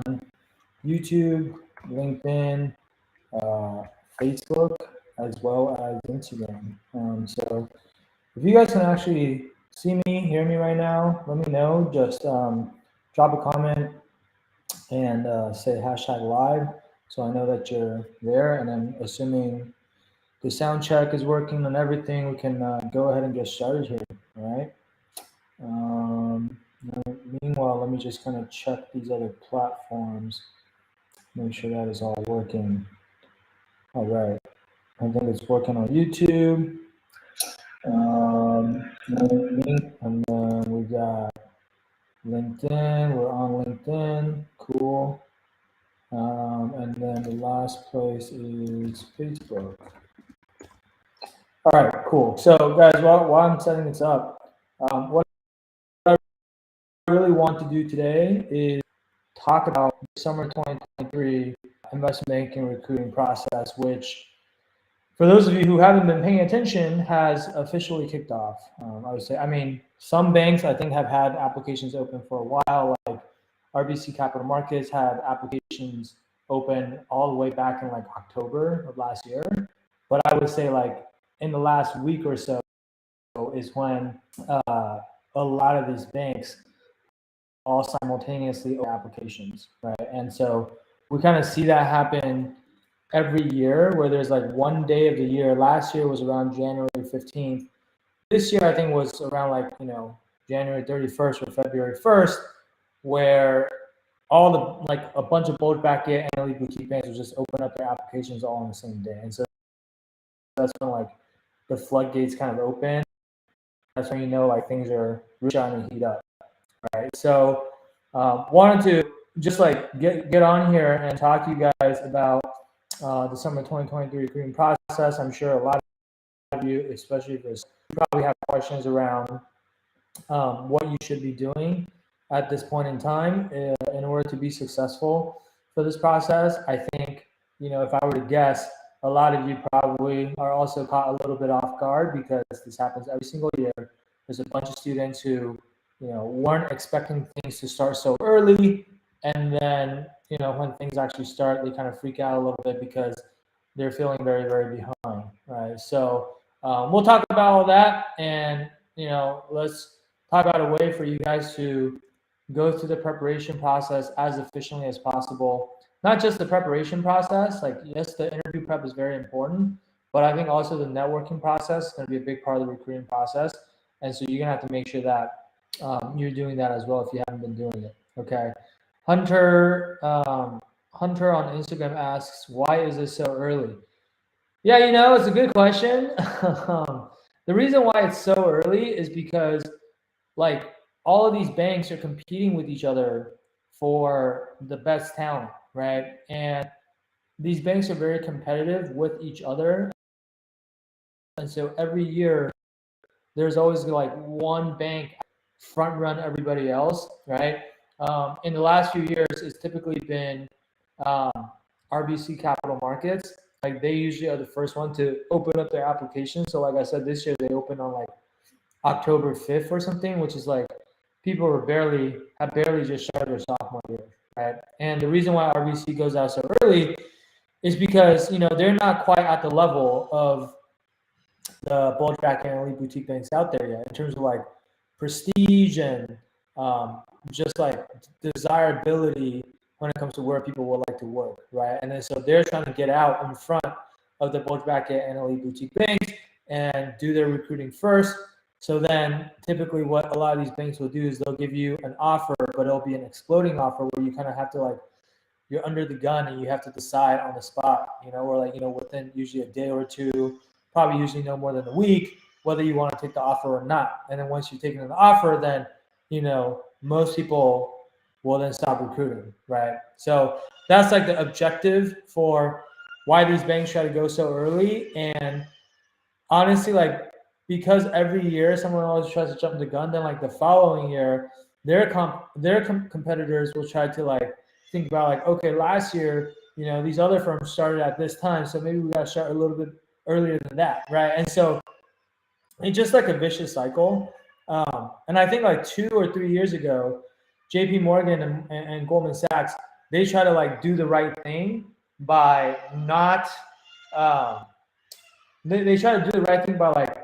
on YouTube, LinkedIn, Facebook, as well as Instagram. So if you guys can actually see me, hear me right now, let me know. Just drop a comment and say #live so I know that you're there. And then assuming the sound check is working and everything, we can go ahead and get started here, all right? Meanwhile, let me just kind of check these other platforms, make sure that is all working. All right, I think it's working on YouTube. And then we got LinkedIn, we're on LinkedIn, cool. And then the last place is Facebook. All right, cool. So guys, while I'm setting this up, what I really want to do today is talk about the summer 2023 investment banking recruiting process, which for those of you who haven't been paying attention, has officially kicked off. I would say, I mean, some banks I think have had applications open for a while, like RBC Capital Markets had applications open all the way back in like October of last year. But I would say like in the last week or so is when a lot of these banks all simultaneously open applications, right? And so we kind of see that happen every year where there's like one day of the year. Last year was around January 15th. This year I think was around like, January 31st or February 1st, where all the, like a bunch of bulge bracket and elite boutique banks will just open up their applications all on the same day. And so that's when like the floodgates kind of open. That's when like things are really trying to heat up, right? So wanted to just like get on here and talk to you guys about the summer 2023 recruiting process. I'm sure a lot of you, especially if you probably have questions around what you should be doing at this point in time in order to be successful for this process. I think, if I were to guess, a lot of you probably are also caught a little bit off guard because this happens every single year. There's a bunch of students who, weren't expecting things to start so early. And then, when things actually start, they kind of freak out a little bit because they're feeling very, very behind, right? So we'll talk about all that, and, let's talk about a way for you guys to go through the preparation process as efficiently as possible. Not just the preparation process, like yes, the interview prep is very important, but I think also the networking process is going to be a big part of the recruiting process. And so you're going to have to make sure that you're doing that as well if you haven't been doing it, okay? Hunter on Instagram asks, why is this so early? Yeah, it's a good question. The reason why it's so early is because like all of these banks are competing with each other for the best talent, right? And these banks are very competitive with each other. And so every year there's always like one bank front run everybody else, right? In the last few years, it's typically been RBC Capital Markets. Like they usually are the first one to open up their application. So like I said, this year they opened on like October 5th or something, which is like people have barely just started their sophomore year, right? And the reason why RBC goes out so early is because they're not quite at the level of the bulge bracket and elite boutique banks out there yet in terms of like prestige and just like desirability when it comes to where people would like to work, right? And then so they're trying to get out in front of the bulge bracket and elite boutique banks and do their recruiting first. So then typically what a lot of these banks will do is they'll give you an offer, but it'll be an exploding offer where you kind of have to like, you're under the gun and you have to decide on the spot, or like, within usually a day or two, probably usually no more than a week, whether you want to take the offer or not. And then once you've taken an offer, then, most people will then stop recruiting, right? So that's like the objective for why these banks try to go so early. And honestly, like, because every year someone always tries to jump the gun, then like the following year, their competitors will try to like think about like, okay, last year, these other firms started at this time, so maybe we got to start a little bit earlier than that, right? And so it's just like a vicious cycle. And I think like 2 or 3 years ago, JP Morgan and Goldman Sachs they try to like do the right thing by not, they try to do the right thing by like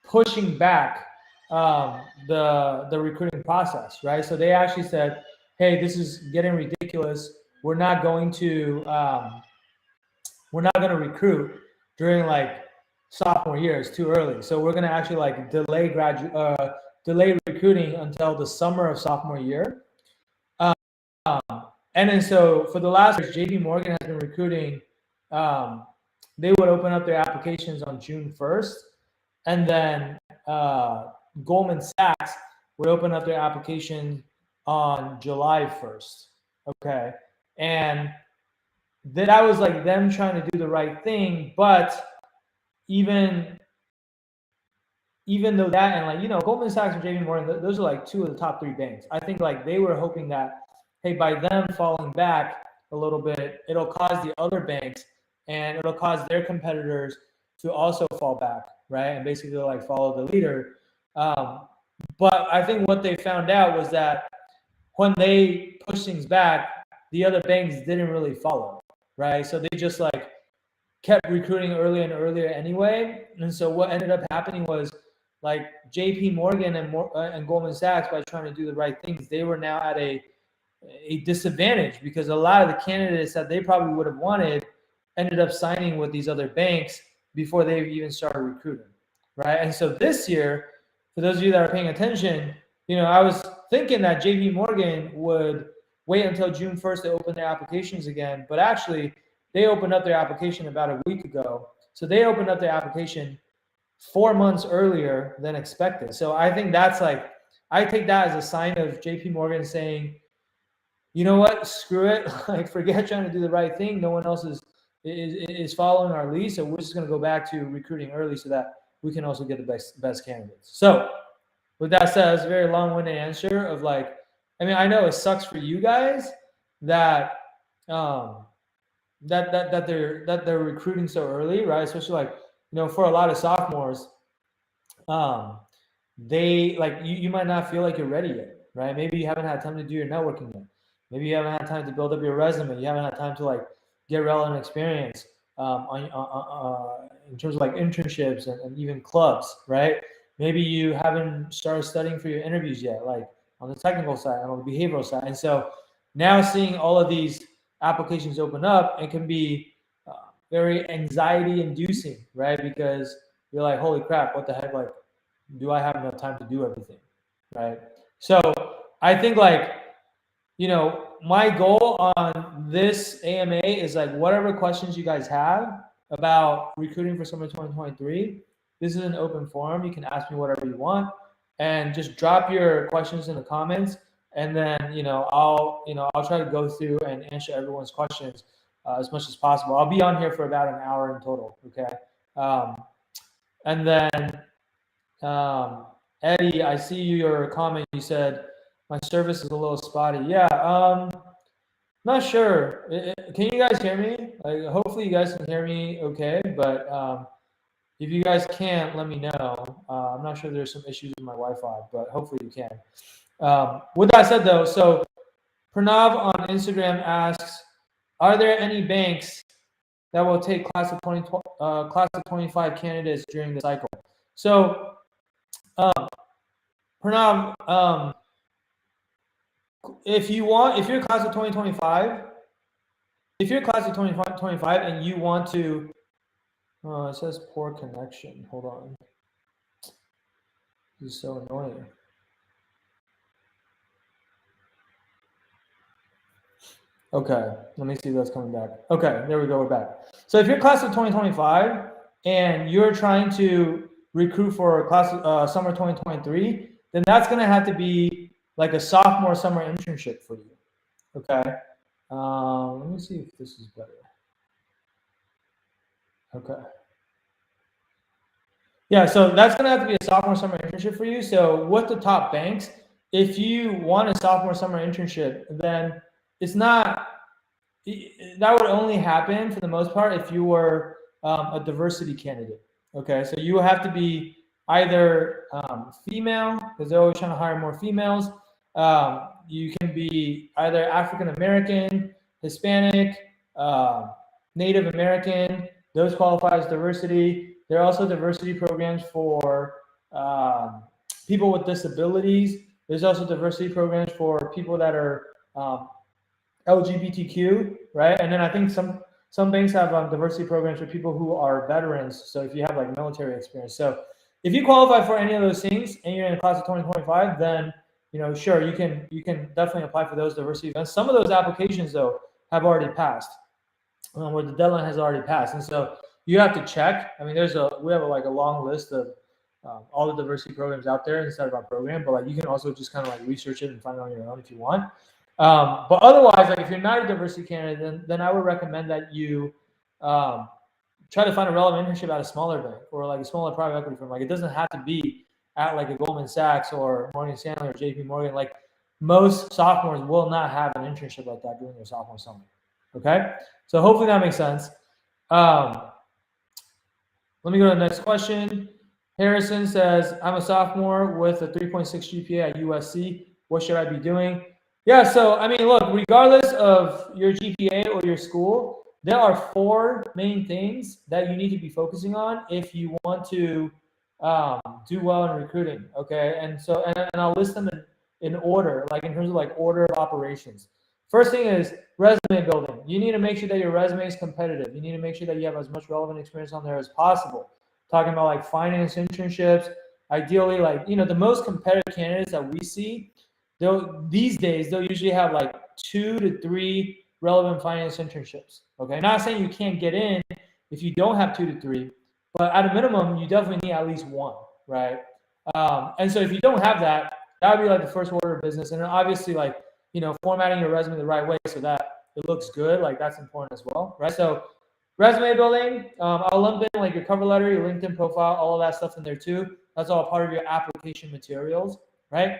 pushing back the recruiting process, right? So they actually said, hey, this is getting ridiculous. We're not going to recruit during like sophomore year. It's too early. So we're going to actually like delay recruiting until the summer of sophomore year. And then so for the last year, JP Morgan has been recruiting. They would open up their applications on June 1st. And then Goldman Sachs would open up their application on July 1st. Okay. And that was like them trying to do the right thing. But even though that, and like, you know, Goldman Sachs and JP Morgan, those are like two of the top three banks. I think like they were hoping that, hey, by them falling back a little bit, it'll cause the other banks and it'll cause their competitors to also fall back, right? And basically like follow the leader. But I think what they found out was that when they pushed things back, the other banks didn't really follow, right? So they just like kept recruiting earlier and earlier anyway. And so what ended up happening was like JP Morgan and Goldman Sachs, by trying to do the right things, they were now at a disadvantage because a lot of the candidates that they probably would have wanted ended up signing with these other banks before they even started recruiting, right? And so this year, for those of you that are paying attention, you know, I was thinking that JP Morgan would wait until June 1st to open their applications again, but actually they opened up their application about a week ago. So they opened up their application 4 months earlier than expected. So I think that's like, I take that as a sign of JP Morgan saying, you know what, screw it, like forget trying to do the right thing. No one else is following our lead. So we're just going to go back to recruiting early so that we can also get the best candidates. So with that said, it's a very long-winded answer of like, I mean, I know it sucks for you guys that that they're recruiting so early, right? Especially like, you know, for a lot of sophomores, they like you might not feel like you're ready yet, right? Maybe you haven't had time to do your networking yet. Maybe you haven't had time to build up your resume. You haven't had time to like get relevant experience in terms of like internships and even clubs, right? Maybe you haven't started studying for your interviews yet, like on the technical side and on the behavioral side. And so now seeing all of these applications open up, it can be very anxiety inducing, right? Because you're like, holy crap, what the heck? Like, do I have enough time to do everything, right? So I think like, you know, my goal on this AMA is like whatever questions you guys have about recruiting for summer 2023, this is an open forum. You can ask me whatever you want and just drop your questions in the comments. And then, I'll try to go through and answer everyone's questions as much as possible. I'll be on here for about an hour in total. Okay. And then, Eddie, I see your comment. You said my service is a little spotty. Yeah. Not sure. Can you guys hear me? Like, hopefully you guys can hear me okay. But if you guys can't, let me know. I'm not sure there's some issues with my Wi-Fi, but hopefully you can. With that said, though, so Pranav on Instagram asks, are there any banks that will take class of 25 candidates during the cycle? So, Pranav, if you're class of 2025, and you want to, it says poor connection. Hold on. This is so annoying. Okay, let me see if that's coming back. Okay, there we go, we're back. So if you're class of 2025 and you're trying to recruit for class summer 2023, then that's going to have to be like a sophomore summer internship for you. Okay, let me see if this is better. Okay. Yeah, so that's going to have to be a sophomore summer internship for you. So with the top banks, if you want a sophomore summer internship, then it's not, that would only happen for the most part if you were a diversity candidate. Okay, so you have to be either female, because they're always trying to hire more females. you can be either African American, Hispanic, Native American. Those qualify as diversity. There are also diversity programs for people with disabilities. There's also diversity programs for people that are LGBTQ, right? And then I think some banks have diversity programs for people who are veterans. So if you have like military experience, so if you qualify for any of those things and you're in the class of 2025, then sure, you can definitely apply for those diversity events. Some of those applications though have already passed, where the deadline has already passed, and so you have to check. I mean, we have like a long list of all the diversity programs out there inside of our program, but like you can also just kind of like research it and find it on your own if you want. But otherwise, like if you're not a diversity candidate, then I would recommend that you try to find a relevant internship at a smaller bank or like a smaller private equity firm. Like it doesn't have to be at like a Goldman Sachs or Morgan Stanley or JP Morgan. Like most sophomores will not have an internship like that during their sophomore summer. Okay, so hopefully that makes sense. Let me go to the next question. Harrison says, I'm a sophomore with a 3.6 GPA at USC. What should I be doing? Yeah, so I mean, look, regardless of your GPA or your school, there are 4 main things that you need to be focusing on if you want to do well in recruiting. Okay, and so and I'll list them in order, like in terms of like order of operations. First thing is resume building. You need to make sure that your resume is competitive. You need to make sure that you have as much relevant experience on there as possible. Talking about like finance internships, ideally like, the most competitive candidates that we see, these days, they'll usually have like 2 to 3 relevant finance internships. Okay, not saying you can't get in if you don't have 2 to 3, but at a minimum, you definitely need at least 1, right? And so if you don't have that, that would be like the first order of business. And then obviously like, formatting your resume the right way so that it looks good, like that's important as well, right? So resume building, I'll lump in like your cover letter, your LinkedIn profile, all of that stuff in there too. That's all part of your application materials, right?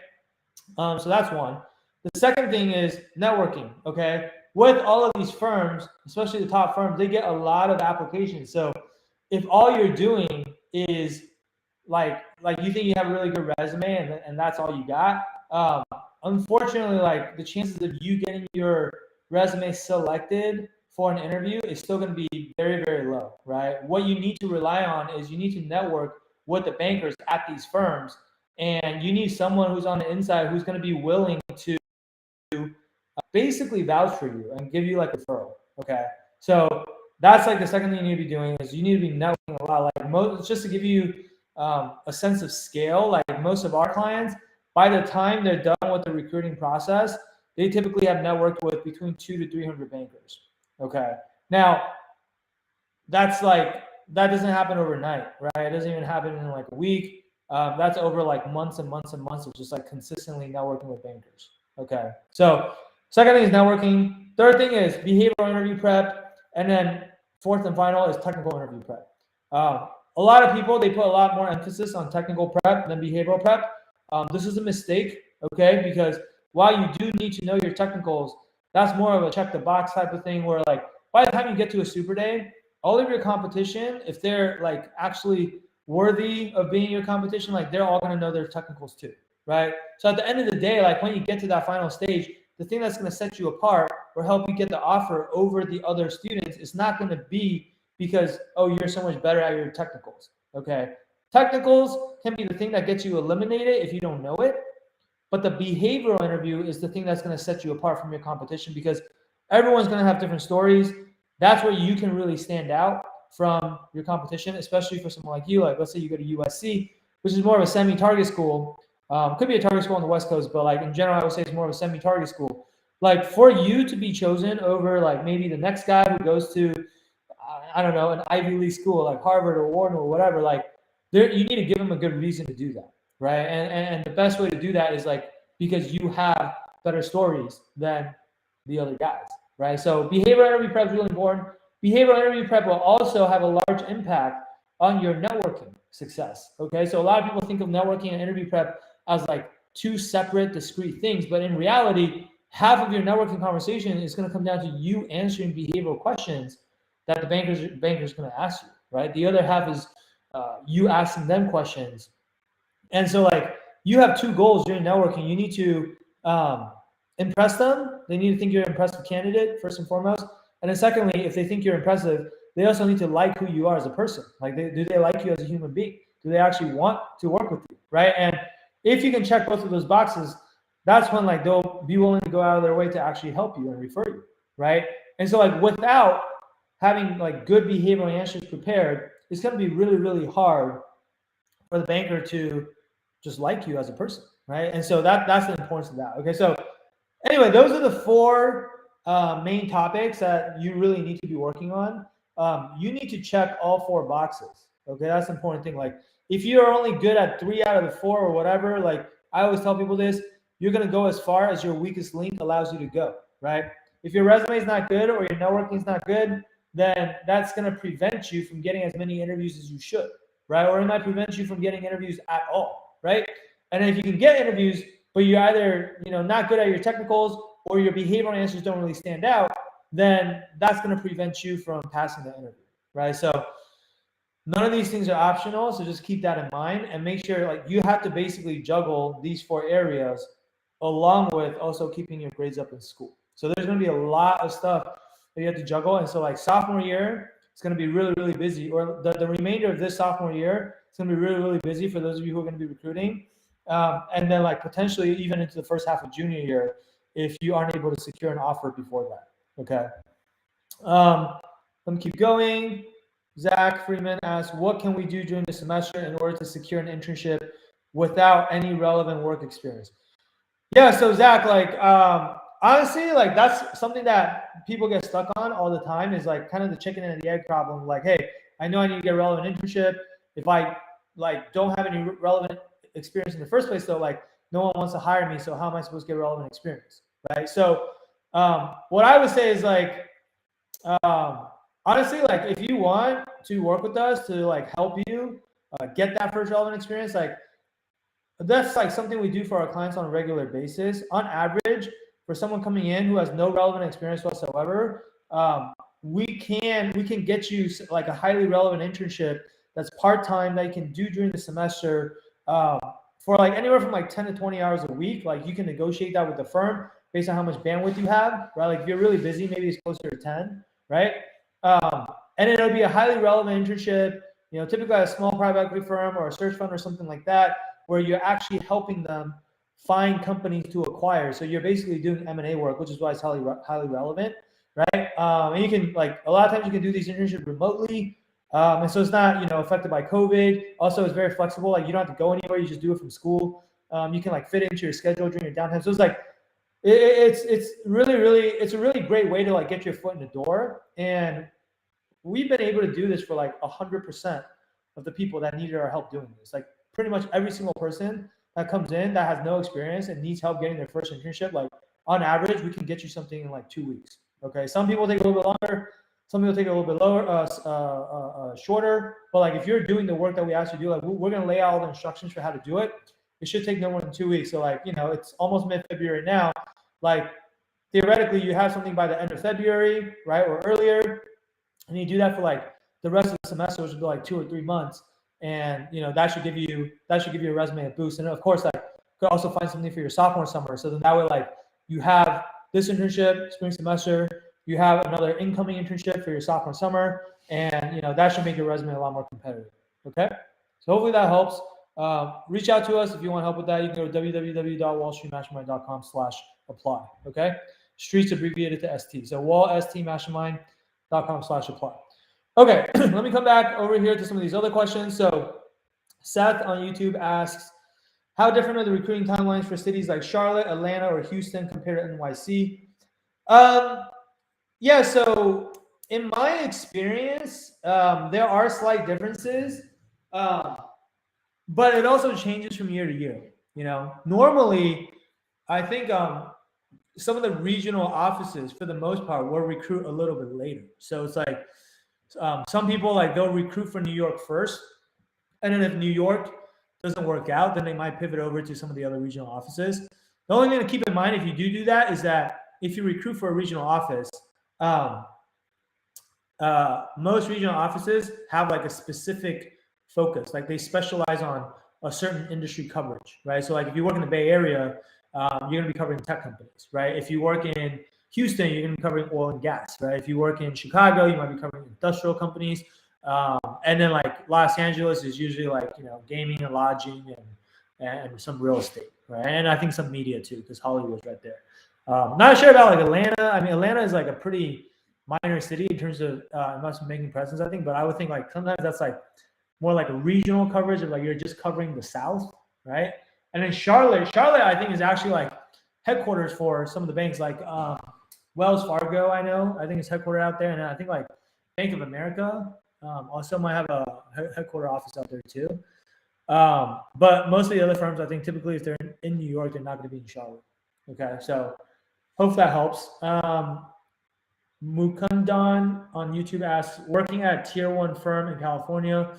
So that's one. The second thing is networking, okay? With all of these firms, especially the top firms, they get a lot of applications. So if all you're doing is like you think you have a really good resume and that's all you got, unfortunately, like the chances of you getting your resume selected for an interview is still going to be very, very low, right? What you need to rely on is you need to network with the bankers at these firms, and you need someone who's on the inside who's going to be willing to basically vouch for you and give you like a referral, okay? So that's like the second thing you need to be doing is you need to be networking a lot. Like just to give you a sense of scale, like most of our clients, by the time they're done with the recruiting process, they typically have networked with between 200 to 300 bankers. Okay. Now, that doesn't happen overnight, right? It doesn't even happen in like a week. That's over like months and months and months of just like consistently networking with bankers. Okay. So second thing is networking. Third thing is behavioral interview prep. And then fourth and final is technical interview prep. A lot of people, they put a lot more emphasis on technical prep than behavioral prep. This is a mistake, okay? Because while you do need to know your technicals, that's more of a check the box type of thing where like by the time you get to a super day, all of your competition, if they're like actually worthy of being your competition, like they're all going to know their technicals too, right? So at the end of the day, like when you get to that final stage, the thing that's going to set you apart or help you get the offer over the other students is not going to be because, oh, you're so much better at your technicals, okay? Technicals can be the thing that gets you eliminated if you don't know it, but the behavioral interview is the thing that's going to set you apart from your competition because everyone's going to have different stories. That's where you can really stand out from your competition, especially for someone like you. Like, let's say you go to USC, which is more of a semi-target school. Could be a target school on the West Coast, but like in general, I would say it's more of a semi-target school. Like for you to be chosen over like maybe the next guy who goes to, I don't know, an Ivy League school like Harvard or Wharton or whatever, like you need to give them a good reason to do that, right? And the best way to do that is like because you have better stories than the other guys, right? So behavioral interview prep is really important. Behavioral interview prep will also have a large impact on your networking success, okay? So a lot of people think of networking and interview prep as like two separate, discrete things, but in reality, half of your networking conversation is going to come down to you answering behavioral questions that the banker's going to ask you, right? The other half is you asking them questions. And so like you have two goals during networking. You need to impress them, they need to think you're an impressive candidate, first and foremost. And then secondly, if they think you're impressive, they also need to like who you are as a person. Like, do they like you as a human being? Do they actually want to work with you, right? And if you can check both of those boxes, that's when like they'll be willing to go out of their way to actually help you and refer you, right? And so like without having like good behavioral answers prepared, it's going to be really, really hard for the banker to just like you as a person, right? And so that's the importance of that. Okay, so anyway, those are the four main topics that you really need to be working on. You need to check all four boxes. Okay, that's the important thing. Like, if you're only good at 3 out of the 4 or whatever, like I always tell people this, you're gonna go as far as your weakest link allows you to go, right? If your resume is not good or your networking is not good, then that's gonna prevent you from getting as many interviews as you should, right? Or it might prevent you from getting interviews at all, right? And if you can get interviews, but you're either not good at your technicals or your behavioral answers don't really stand out, then that's going to prevent you from passing the interview, right? So none of these things are optional, so just keep that in mind and make sure like you have to basically juggle these 4 areas along with also keeping your grades up in school. So there's going to be a lot of stuff that you have to juggle. And so like sophomore year, it's going to be really, really busy, or the remainder of this sophomore year, it's going to be really, really busy for those of you who are going to be recruiting. And then like potentially even into the first half of junior year, if you aren't able to secure an offer before that, okay? Let me keep going. Zach Freeman asks, what can we do during the semester in order to secure an internship without any relevant work experience? Yeah, so Zach, like, honestly, like that's something that people get stuck on all the time, is like kind of the chicken and the egg problem. Like, hey, I know I need to get a relevant internship. If I like don't have any relevant experience in the first place, though, like no one wants to hire me, so how am I supposed to get relevant experience, right? So what I would say is like, honestly, like if you want to work with us to like help you get that first relevant experience, like that's like something we do for our clients on a regular basis. On average, for someone coming in who has no relevant experience whatsoever, we can get you like a highly relevant internship that's part-time that you can do during the semester for like anywhere from like 10 to 20 hours a week. Like you can negotiate that with the firm based on how much bandwidth you have, right? Like if you're really busy, maybe it's closer to 10, right? And it'll be a highly relevant internship, typically at a small private equity firm or a search fund or something like that, where you're actually helping them find companies to acquire. So you're basically doing M&A work, which is why it's highly relevant, right? And you can like a lot of times you can do these internships remotely, and so it's not affected by COVID. Also, it's very flexible. Like you don't have to go anywhere; you just do it from school. You can like fit it into your schedule during your downtime. So it's like it's a really great way to like get your foot in the door. And we've been able to do this for like 100% of the people that needed our help doing this. Like pretty much every single person that comes in that has no experience and needs help getting their first internship, like on average, we can get you something in like 2 weeks. Okay, some people take a little bit longer, some people take a little bit shorter. But like if you're doing the work that we asked you to do, like we're gonna lay out all the instructions for how to do it. It should take no more than 2 weeks. So like it's almost mid-February now. Like theoretically, you have something by the end of February, right, or earlier, and you do that for like the rest of the semester, which would be like 2 or 3 months. And that should give you a resume a boost. And of course, like you could also find something for your sophomore summer. So then that way, like you have this internship spring semester, you have another incoming internship for your sophomore summer, and that should make your resume a lot more competitive. Okay, so hopefully that helps. Reach out to us if you want help with that. You can go to www.wallstreetmastermind.com/apply. Okay, streets abbreviated to ST. So wallstmastermind.com/apply. Okay, let me come back over here to some of these other questions. So Seth on YouTube asks, how different are the recruiting timelines for cities like Charlotte, Atlanta, or Houston compared to NYC? Yeah, so in my experience, there are slight differences, but it also changes from year to year. Normally, I think some of the regional offices, for the most part, will recruit a little bit later. So it's like, some people like they'll recruit for New York first, and then if New York doesn't work out, then they might pivot over to some of the other regional offices. The only thing to keep in mind if you do that is that if you recruit for a regional office, most regional offices have like a specific focus, like they specialize on a certain industry coverage, right? So like if you work in the Bay Area, you're going to be covering tech companies, right? If you work in Houston, you're going to be covering oil and gas, right? If you work in Chicago, you might be covering industrial companies. And then like Los Angeles is usually like, gaming and lodging and some real estate, right? And I think some media too, because Hollywood's right there. Not sure about like Atlanta. I mean, Atlanta is like a pretty minor city in terms of investment banking presence, I think, but I would think like sometimes that's like more like a regional coverage of like you're just covering the South, right? And then Charlotte, I think is actually like headquarters for some of the banks, like Wells Fargo. I think it's headquartered out there, and I think like Bank of America also might have a headquarter office out there too. But most of the other firms, I think typically if they're in New York, they're not going to be in Charlotte. Okay, so hope that helps. Mukundan on YouTube asks, working at a tier 1 firm in California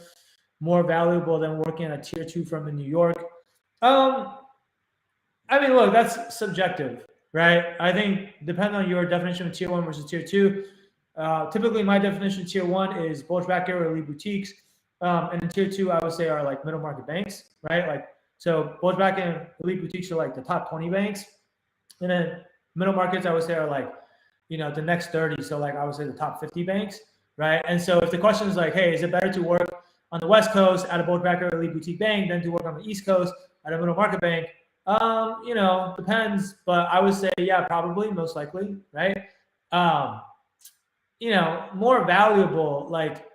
more valuable than working at a tier 2 firm in New York? I mean, look, that's subjective, right? I think depending on your definition of tier 1 versus tier 2. Typically, my definition of tier 1 is bulge bracket or elite boutiques. And in tier 2, I would say are like middle market banks, right? Like, so bulge bracket and elite boutiques are like the top 20 banks. And then middle markets, I would say are like, the next 30. So like I would say the top 50 banks, right? And so if the question is like, hey, is it better to work on the West Coast at a bulge bracket or elite boutique bank than to work on the East Coast at a middle market bank? Depends, but I would say, yeah, probably, most likely, right? More valuable, like,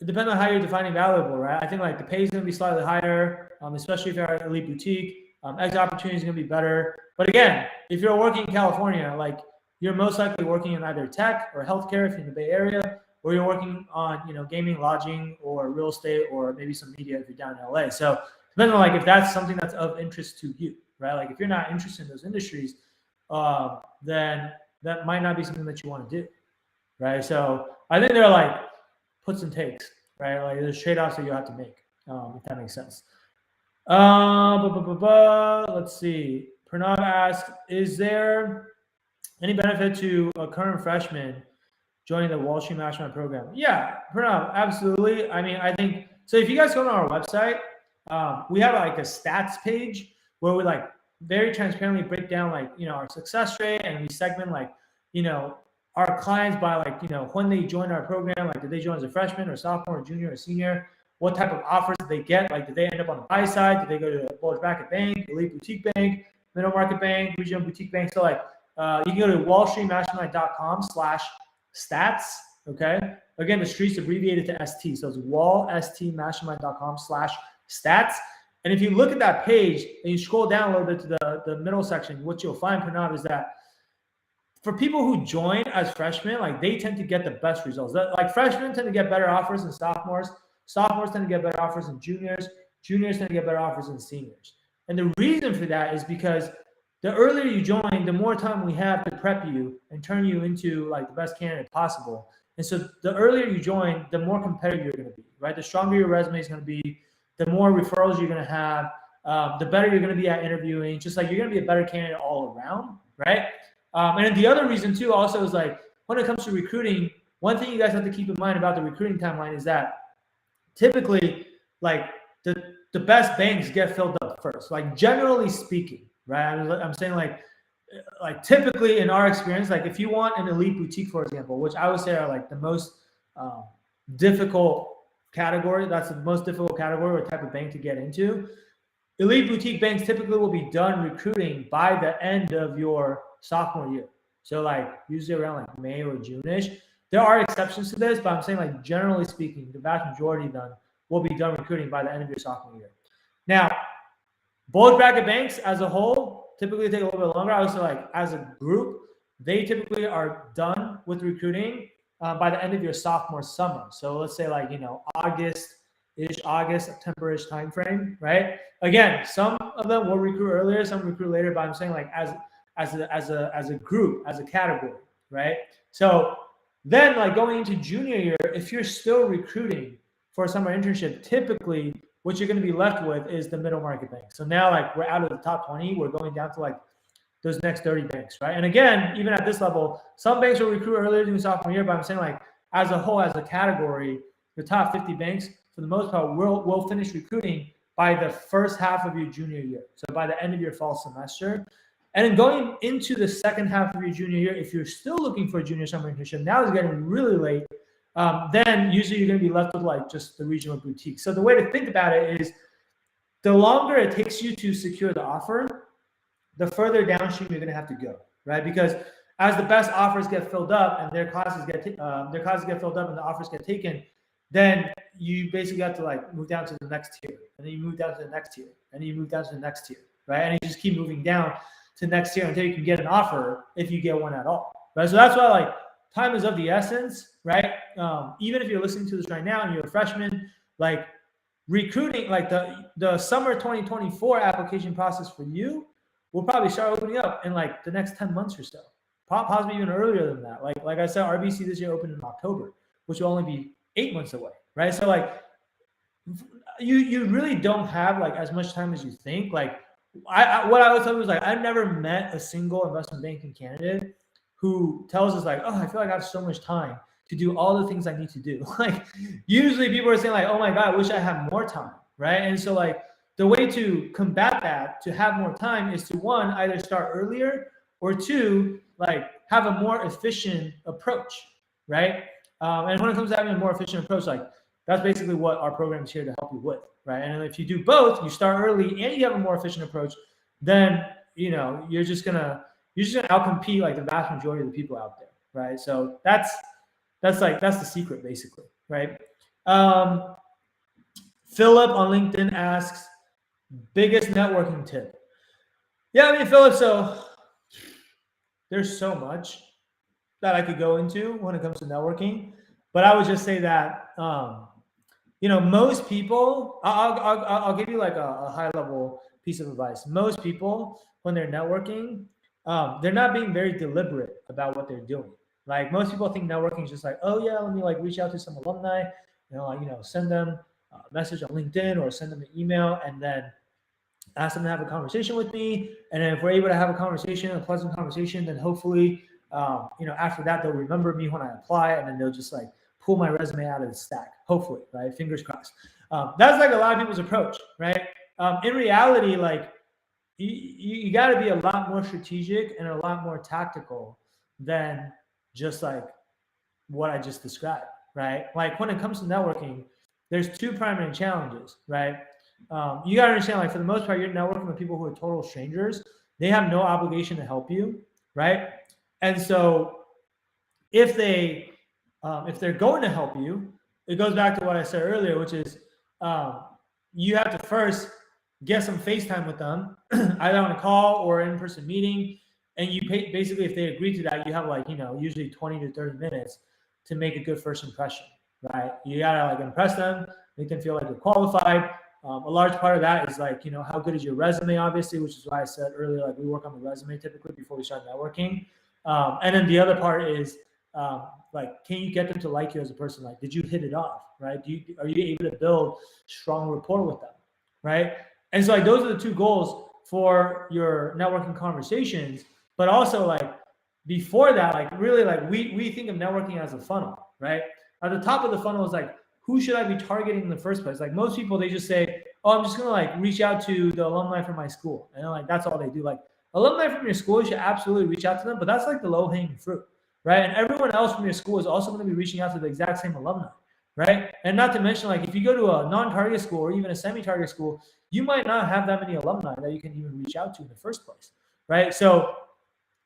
it depends on how you're defining valuable, right? I think like the pay is going to be slightly higher, especially if you're at elite boutique. Exit opportunity is going to be better. But again, if you're working in California, like you're most likely working in either tech or healthcare if you're in the Bay Area, or you're working on, gaming, lodging, or real estate, or maybe some media if you're down in LA. So depending on like if that's something that's of interest to you, right? Like if you're not interested in those industries, then that might not be something that you want to do, right? So I think there are like puts and takes, right? Like there's trade-offs that you have to make, if that makes sense. Let's see. Pranav asked, is there any benefit to a current freshman joining the Wall Street Mastermind program? Yeah, Pranav, absolutely. I mean, I think, so if you guys go to our website, we have like a stats page where we like very transparently break down like, our success rate, and we segment like, our clients by like, when they join our program, like did they join as a freshman or sophomore or junior or senior? What type of offers did they get? Like, did they end up on the buy side? Did they go to a bulge bracket bank, elite boutique bank, middle market bank, regional boutique bank? So like, you can go to wallstreetmastermind.com/stats. Okay. Again, the street's abbreviated to ST. So it's wallstmastermind.com/stats. And if you look at that page and you scroll down a little bit to the middle section, what you'll find, Pranav, is that for people who join as freshmen, like they tend to get the best results. Like freshmen tend to get better offers than sophomores. Sophomores tend to get better offers than juniors. Juniors tend to get better offers than seniors. And the reason for that is because the earlier you join, the more time we have to prep you and turn you into like the best candidate possible. And so the earlier you join, the more competitive you're going to be, right? The stronger your resume is going to be, the more referrals you're going to have, the better you're going to be at interviewing. Just like you're going to be a better candidate all around, right? And then the other reason too also is like when it comes to recruiting, one thing you guys have to keep in mind about the recruiting timeline is that typically like the best banks get filled up first, like generally speaking, right? I'm saying like typically in our experience, like if you want an elite boutique, for example, which I would say are like the most difficult category, that's the most difficult category or type of bank to get into. Elite boutique banks typically will be done recruiting by the end of your sophomore year. So like usually around like May or June-ish. There are exceptions to this, but I'm saying like generally speaking, the vast majority of them will be done recruiting by the end of your sophomore year. Now, bulge bracket banks as a whole typically take a little bit longer. I would say like as a group, they typically are done with recruiting by the end of your sophomore summer. So let's say like, August, September-ish timeframe, right? Again, some of them will recruit earlier, some recruit later, but I'm saying like as a group, as a category, right? So then like going into junior year, if you're still recruiting for a summer internship, typically what you're going to be left with is the middle market bank. So now like we're out of the top 20, we're going down to like those next 30 banks, right? And again, even at this level, some banks will recruit earlier than sophomore year, but I'm saying like as a whole, as a category, the top 50 banks, for the most part, will finish recruiting by the first half of your junior year. So by the end of your fall semester. And then going into the second half of your junior year, if you're still looking for a junior summer internship, now it's getting really late, then usually you're going to be left with like just the regional boutique. So the way to think about it is the longer it takes you to secure the offer, the further downstream you're going to have to go, right? Because as the best offers get filled up and their classes get filled up and the offers get taken, then you basically have to like move down to the next tier, and then you move down to the next tier, and then you move down to the next tier, right? And you just keep moving down to next tier until you can get an offer, if you get one at all, right? So that's why like time is of the essence, right? Even if you're listening to this right now and you're a freshman, like recruiting, like the summer 2024 application process for you will probably start opening up in like the next 10 months or so, possibly even earlier than that. Like I said, RBC this year opened in October, which will only be 8 months away, right? So like you really don't have like as much time as you think. Like what I would tell you is like I've never met a single investment banking candidate who tells us like, oh, I feel like I have so much time to do all the things I need to do. Like usually people are saying like, oh my God, I wish I had more time, right? And so like the way to combat that, to have more time, is to one, either start earlier, or two, like have a more efficient approach, right? And when it comes to having a more efficient approach, like that's basically what our program is here to help you with, right? And if you do both, you start early and you have a more efficient approach, then you're just gonna outcompete like the vast majority of the people out there, right? So that's the secret basically, right? Philip on LinkedIn asks, biggest networking tip. Yeah, I mean, Philip, so there's so much that I could go into when it comes to networking, but I would just say that most people, I'll give you like a high level piece of advice. Most people, when they're networking, they're not being very deliberate about what they're doing. Like most people think networking is just like, oh yeah, let me like reach out to some alumni, send them a message on LinkedIn or send them an email, and then ask them to have a conversation with me. And then if we're able to have a pleasant conversation, then hopefully, after that, they'll remember me when I apply, and then they'll just like pull my resume out of the stack. Hopefully, right? Fingers crossed. That's like a lot of people's approach, right? In reality, like you got to be a lot more strategic and a lot more tactical than just like what I just described, right? Like when it comes to networking, there's two primary challenges, right? You got to understand, like for the most part, you're networking with people who are total strangers. They have no obligation to help you, right? And so if they're going to help you, it goes back to what I said earlier, which is you have to first get some FaceTime with them, either on a call or an in-person meeting. And you basically, if they agree to that, you have like, usually 20 to 30 minutes to make a good first impression, right? You gotta like impress them, make them feel like they're qualified. A large part of that is like, how good is your resume, obviously, which is why I said earlier, like we work on the resume typically before we start networking. And then the other part is like, can you get them to like you as a person? Like, did you hit it off, right? Are you able to build strong rapport with them, right? And so like those are the two goals for your networking conversations. But also like before that, like really like we think of networking as a funnel, right? At the top of the funnel is like, who should I be targeting in the first place? Like most people, they just say, oh, I'm just gonna like reach out to the alumni from my school. And like that's all they do. Like alumni from your school, you should absolutely reach out to them, but that's like the low-hanging fruit, right? And everyone else from your school is also gonna be reaching out to the exact same alumni, right? And not to mention, like if you go to a non-target school or even a semi-target school, you might not have that many alumni that you can even reach out to in the first place, right? So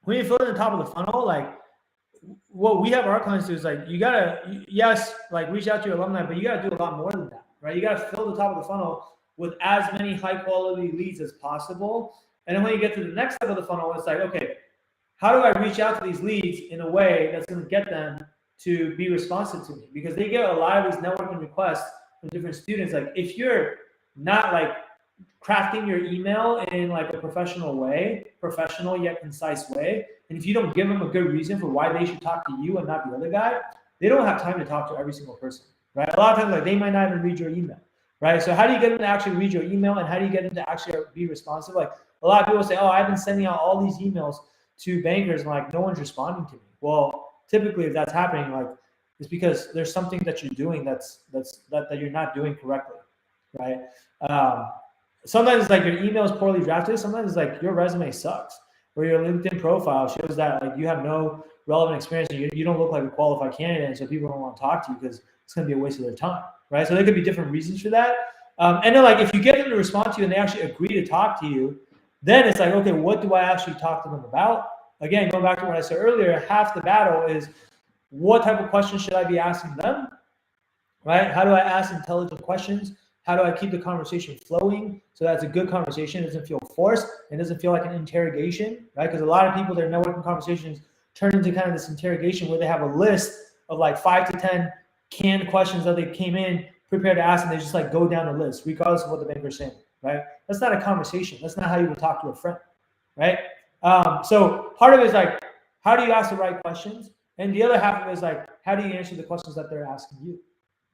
when you fill in the top of the funnel, like what we have our clients do is like, you gotta, yes, like reach out to your alumni, but you gotta do a lot more than that, right? You gotta fill the top of the funnel with as many high quality leads as possible. And then when you get to the next step of the funnel, it's like, okay, how do I reach out to these leads in a way that's gonna get them to be responsive to me? Because they get a lot of these networking requests from different students. Like if you're not like crafting your email in like a professional yet concise way, and if you don't give them a good reason for why they should talk to you and not the other guy, they don't have time to talk to every single person, right? A lot of times, like they might not even read your email, right? So how do you get them to actually read your email, and how do you get them to actually be responsive? Like a lot of people say, oh, I've been sending out all these emails to bankers, and like no one's responding to me. Well, typically if that's happening, like it's because there's something that you're doing that you're not doing correctly. right? Sometimes it's like your email is poorly drafted. Sometimes it's like your resume sucks, or your LinkedIn profile shows that like you have no relevant experience and you don't look like a qualified candidate, and so people don't want to talk to you because it's going to be a waste of their time, right? So there could be different reasons for that. And then like if you get them to respond to you and they actually agree to talk to you, then it's like, okay, what do I actually talk to them about? Again, going back to what I said earlier, half the battle is what type of questions should I be asking them, right? How do I ask intelligent questions? How do I keep the conversation flowing so that's a good conversation? It doesn't feel forced. It doesn't feel like an interrogation, right? Because a lot of people, their networking conversations turn into kind of this interrogation where they have a list of like 5 to 10 canned questions that they came in prepared to ask, and they just like go down the list regardless of what the banker's saying, right? That's not a conversation. That's not how you would talk to a friend, right? So part of it is like, how do you ask the right questions? And the other half of it is like, how do you answer the questions that they're asking you?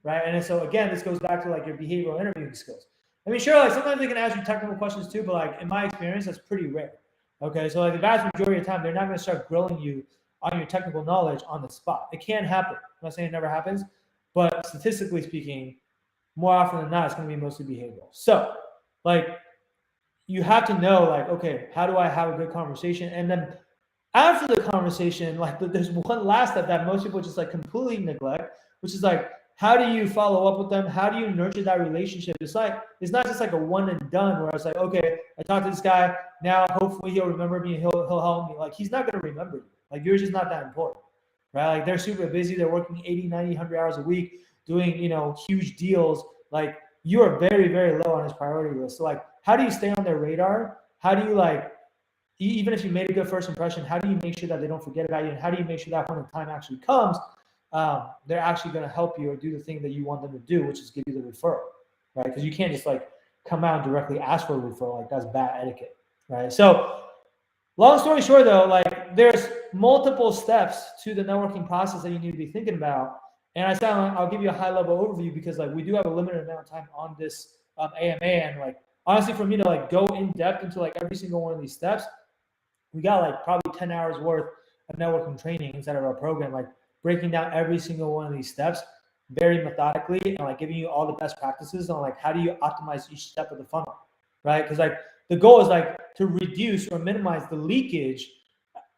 Right. And so again, this goes back to like your behavioral interviewing skills. I mean, sure, like sometimes they can ask you technical questions too, but like in my experience, that's pretty rare. Okay. So like the vast majority of the time, they're not going to start grilling you on your technical knowledge on the spot. It can happen. I'm not saying it never happens, but statistically speaking, more often than not, it's going to be mostly behavioral. So like you have to know like, okay, how do I have a good conversation? And then after the conversation, like there's one last step that most people just like completely neglect, which is like, how do you follow up with them? How do you nurture that relationship? It's like, it's not just like a one and done where it's like, okay, I talked to this guy. Now, hopefully he'll remember me. He'll help me. Like, he's not going to remember you. Like, you're just not that important, right? Like, they're super busy. They're working 80, 90, 100 hours a week doing, huge deals. Like, you are very, very low on his priority list. So like, how do you stay on their radar? How do you like, even if you made a good first impression, how do you make sure that they don't forget about you? And how do you make sure that when the time actually comes, they're actually going to help you or do the thing that you want them to do, which is give you the referral, right? Because you can't just like come out and directly ask for a referral. Like that's bad etiquette, right? So long story short though, like there's multiple steps to the networking process that you need to be thinking about. And I'll give you a high level overview because like we do have a limited amount of time on this AMA, and like honestly for me to like go in depth into like every single one of these steps, we got like probably 10 hours worth of networking training inside of our program, like breaking down every single one of these steps very methodically and like giving you all the best practices on like how do you optimize each step of the funnel, right? Because like the goal is like to reduce or minimize the leakage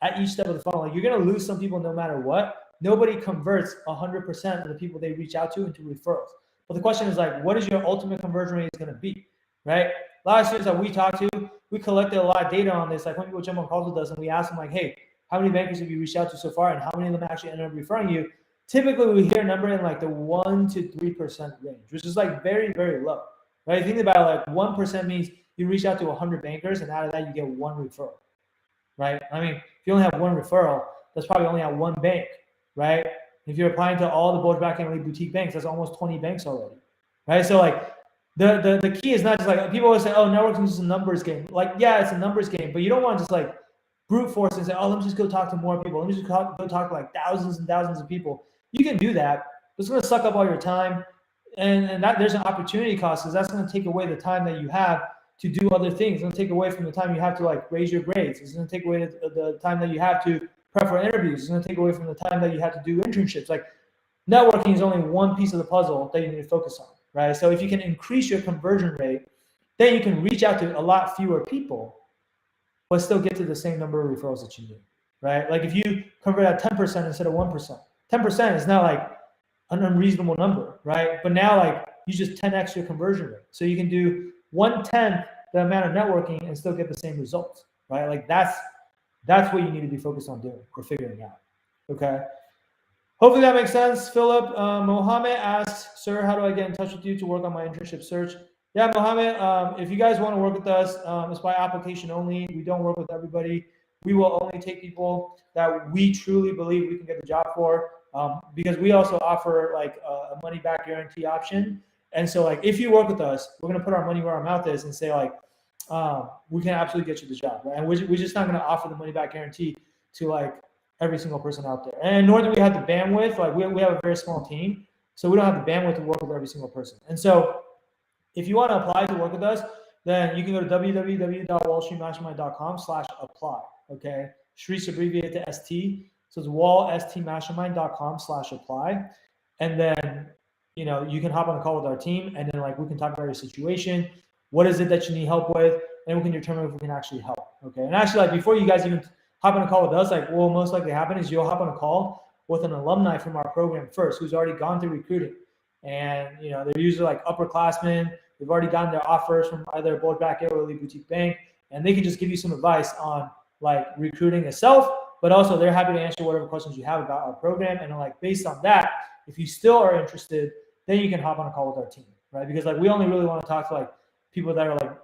at each step of the funnel. Like you're gonna lose some people no matter what. Nobody converts 100% of the people they reach out to into referrals. But the question is like, what is your ultimate conversion rate is gonna be, right? A lot of students that we talk to, we collected a lot of data on this. Like when people jump on calls with us and we ask them like, hey, how many bankers have you reached out to so far and how many of them actually ended up referring you? Typically, we hear a number in like the 1 to 3% range, which is like very, very low, right? Think about like 1% means you reach out to 100 bankers and out of that, you get one referral, right? I mean, if you only have one referral, that's probably only at one bank, right? If you're applying to all the bulge back end lead boutique banks, that's almost 20 banks already, right? So like the key is not just like people always say, oh, networking is just a numbers game. Like, yeah, it's a numbers game, but you don't want to just like brute force and say, oh, let me just go talk to more people. Let me just go talk to like thousands and thousands of people. You can do that, but it's going to suck up all your time. And that there's an opportunity cost because that's going to take away the time that you have to do other things. It's going to take away from the time you have to like raise your grades. It's going to take away the time that you have to prep for interviews. It's going to take away from the time that you have to do internships. Like networking is only one piece of the puzzle that you need to focus on, right? So if you can increase your conversion rate, then you can reach out to a lot fewer people, but still get to the same number of referrals that you need, right? Like if you convert at 10% instead of 1%, 10% is not like an unreasonable number, right? But now like you just 10x your conversion rate. So you can do 1/10 the amount of networking and still get the same results, right? Like that's what you need to be focused on doing or figuring out, okay? Hopefully that makes sense. Philip, Mohammed asks, sir, how do I get in touch with you to work on my internship search? Yeah, Mohammed, if you guys want to work with us, it's by application only. We don't work with everybody. We will only take people that we truly believe we can get the job for, because we also offer like a money back guarantee option. And so like, if you work with us, we're going to put our money where our mouth is and say like, we can absolutely get you the job, right? And we're just not going to offer the money back guarantee to like every single person out there. And nor do we have the bandwidth. Like we have a very small team, so we don't have the bandwidth to work with every single person. And so if you want to apply to work with us, then you can go to www.wallstreetmastermind.com/apply. Okay. Street's abbreviated to ST. So it's wallstmastermind.com/apply. And then you know, you can hop on a call with our team, and then like we can talk about your situation. What is it that you need help with? And we can determine if we can actually help. Okay. And actually, like before you guys even hop on a call with us, like what will most likely happen is you'll hop on a call with an alumni from our program first, who's already gone through recruiting. And you know, they're usually like upperclassmen. They've already gotten their offers from either a bulge bracket or elite boutique bank, and they can just give you some advice on like recruiting itself. But also, they're happy to answer whatever questions you have about our program. And like based on that, if you still are interested, then you can hop on a call with our team, right? Because like we only really want to talk to like people that are like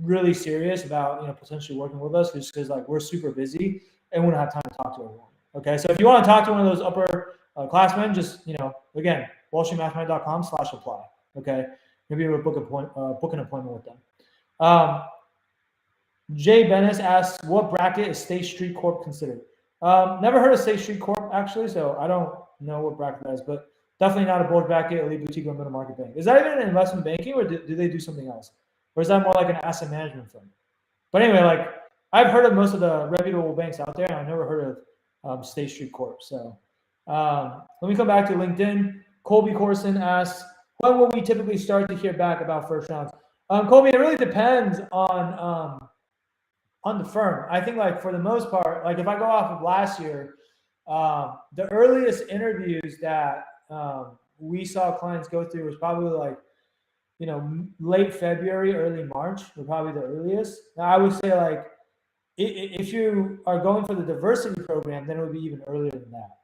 really serious about, you know, potentially working with us, just because like we're super busy and we don't have time to talk to everyone. Okay, so if you want to talk to one of those upper classmen, just, you know, again, wallstreetmastermind.com/apply. Okay, maybe we'll book an appointment with them. Jay Bennis asks, what bracket is State Street Corp considered? Never heard of State Street Corp actually, so I don't know what bracket that is, but definitely not a bulge bracket, elite boutique, or middle market bank. Is that even an investment banking, or do they do something else? Or is that more like an asset management firm? But anyway, like I've heard of most of the reputable banks out there, and I've never heard of State Street Corp. So let me come back to LinkedIn. Colby Corson asks, when will we typically start to hear back about first rounds? Colby, it really depends on the firm. I think like for the most part, like if I go off of last year, the earliest interviews that we saw clients go through was probably like, you know, late February, early March were probably the earliest. Now I would say like if you are going for the diversity program, then it would be even earlier than that.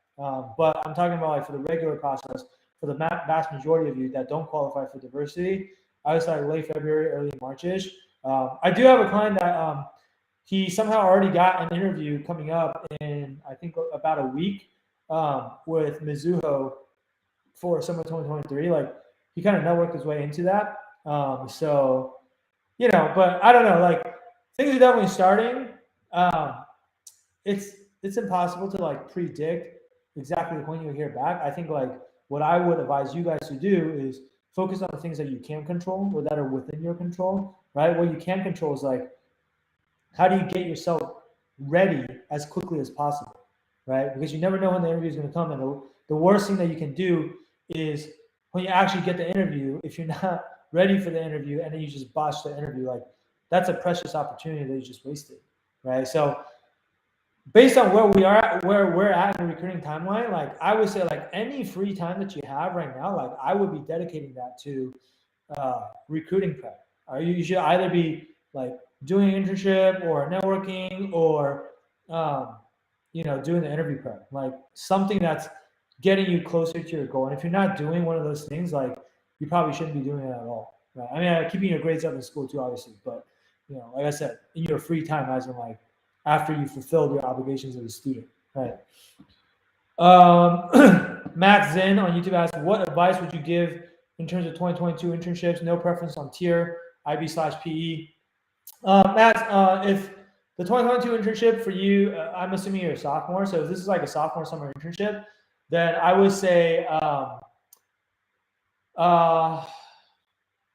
But I'm talking about like for the regular process, for the vast majority of you that don't qualify for diversity, I would say like late February, early March-ish. I do have a client that he somehow already got an interview coming up in, I think, about a week with Mizuho for summer 2023. Like he kind of networked his way into that. So, you know, but I don't know, like things are definitely starting. It's impossible to like predict exactly when you'll hear back. I think like what I would advise you guys to do is focus on the things that you can control or that are within your control, right? What you can control is like, how do you get yourself ready as quickly as possible, right? Because you never know when the interview is going to come. And the worst thing that you can do is when you actually get the interview, if you're not ready for the interview and then you just botch the interview, like that's a precious opportunity that you just wasted, right? So based on where we're at in the recruiting timeline, like I would say like any free time that you have right now, like I would be dedicating that to recruiting prep. You should either be like doing an internship or networking or you know, doing the interview prep, like something that's getting you closer to your goal. And if you're not doing one of those things, like you probably shouldn't be doing it at all, right? I mean, keeping your grades up in school too, obviously, but you know, like I said, in your free time, as in like after you fulfilled your obligations as a student, right? Matt Zinn on YouTube asks, what advice would you give in terms of 2022 internships? No preference on tier, IB/PE. Matt, if the 2022 internship for you, I'm assuming you're a sophomore, so if this is like a sophomore summer internship, then I would say,